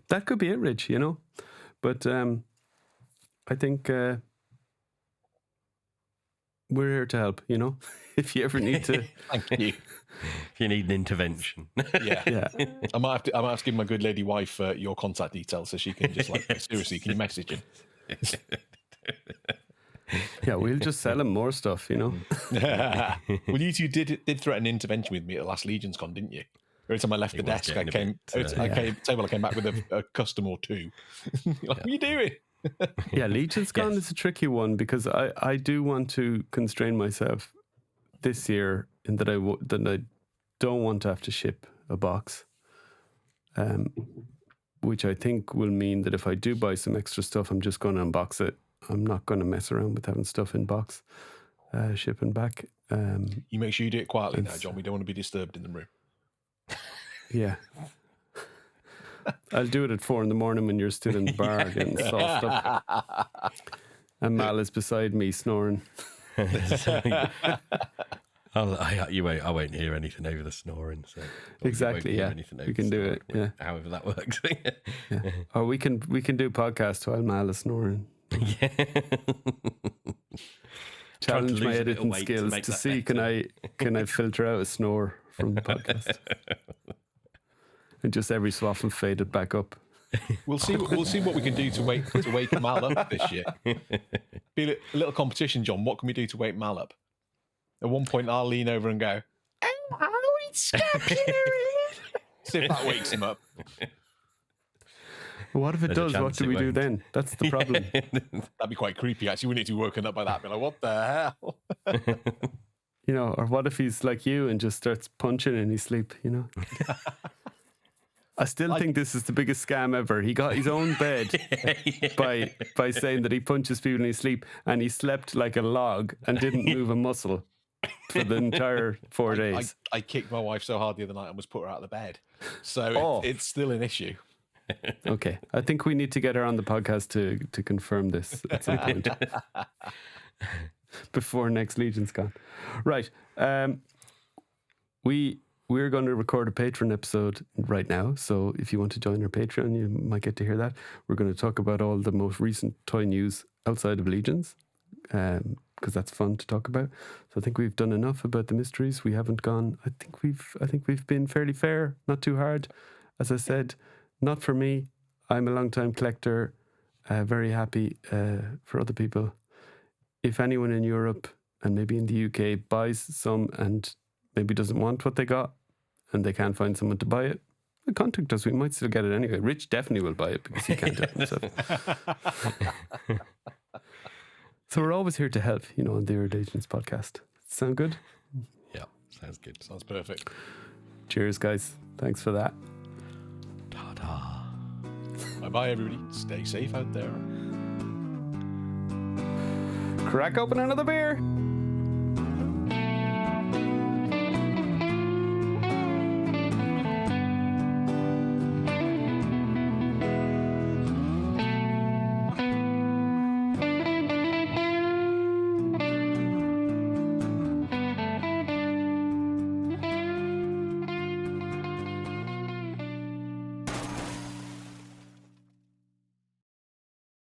[SPEAKER 2] That could be it, Rich, But I think we're here to help, if you ever need to.
[SPEAKER 3] Thank you.
[SPEAKER 4] If you need an intervention.
[SPEAKER 3] Yeah. I might have to give my good lady wife your contact details so she can just seriously, can you message him?
[SPEAKER 2] Yeah, we'll just sell him more stuff,
[SPEAKER 3] Well, you two did threaten intervention with me at the last Legions Con, didn't you? Every time I left the desk, I came back with a custom or 2. What are you doing?
[SPEAKER 2] Yeah, Legion's Con is a tricky one because I do want to constrain myself this year in that I don't want to have to ship a box, which I think will mean that if I do buy some extra stuff, I'm just going to unbox it. I'm not going to mess around with having stuff in box, shipping back.
[SPEAKER 3] You make sure you do it quietly now, John. We don't want to be disturbed in the room.
[SPEAKER 2] Yeah. I'll do it at 4 a.m. when you're still in the bar getting sauced up. And Mal is beside me snoring.
[SPEAKER 4] I won't hear anything over the snoring. So
[SPEAKER 2] exactly, yeah. We can do it, yeah.
[SPEAKER 4] However that works.
[SPEAKER 2] Yeah. Or we can do podcasts while Mal is snoring.
[SPEAKER 4] Yeah.
[SPEAKER 2] Challenge my editing skills to see can I filter out a snore from the podcast. And just every so often fade it back up.
[SPEAKER 3] We'll see what we can do to wake Mal up this year. Be a little competition, John. What can we do to wake Mal up? At one point, I'll lean over and go, "Oh, it's scapular." See if that wakes him up.
[SPEAKER 2] What if it
[SPEAKER 4] There's a
[SPEAKER 2] does? What
[SPEAKER 4] chance
[SPEAKER 2] do
[SPEAKER 4] it
[SPEAKER 2] we do
[SPEAKER 4] won't.
[SPEAKER 2] then? That's the problem.
[SPEAKER 3] That'd be quite creepy, actually. We need to be woken up by that. Be like, what the hell?
[SPEAKER 2] You know, or what if he's like you and just starts punching in his sleep, you know? I still think this is the biggest scam ever. He got his own bed by saying that he punches people in his sleep, and he slept like a log and didn't move a muscle for the entire 4 days.
[SPEAKER 3] I kicked my wife so hard the other night and was put her out of the bed. So it's still an issue.
[SPEAKER 2] Okay. I think we need to get her on the podcast to confirm this at some point. Before next Legion's gone. Right. We're going to record a Patreon episode right now. So if you want to join our Patreon, you might get to hear that. We're going to talk about all the most recent toy news outside of Legions, because that's fun to talk about. So I think we've done enough about the mysteries. We haven't gone. I think we've been fairly fair, not too hard. As I said, not for me. I'm a long-time collector. Very happy for other people. If anyone in Europe and maybe in the UK buys some and maybe doesn't want what they got and they can't find someone to buy it, contact us. We might still get it anyway. Rich definitely will buy it because he can't help himself. So we're always here to help, you know, on the Legions podcast. Sound good?
[SPEAKER 4] Yeah, sounds good.
[SPEAKER 3] Sounds perfect.
[SPEAKER 2] Cheers, guys. Thanks for that.
[SPEAKER 4] Ta-da.
[SPEAKER 3] Bye-bye, everybody. Stay safe out there.
[SPEAKER 2] Crack open another beer.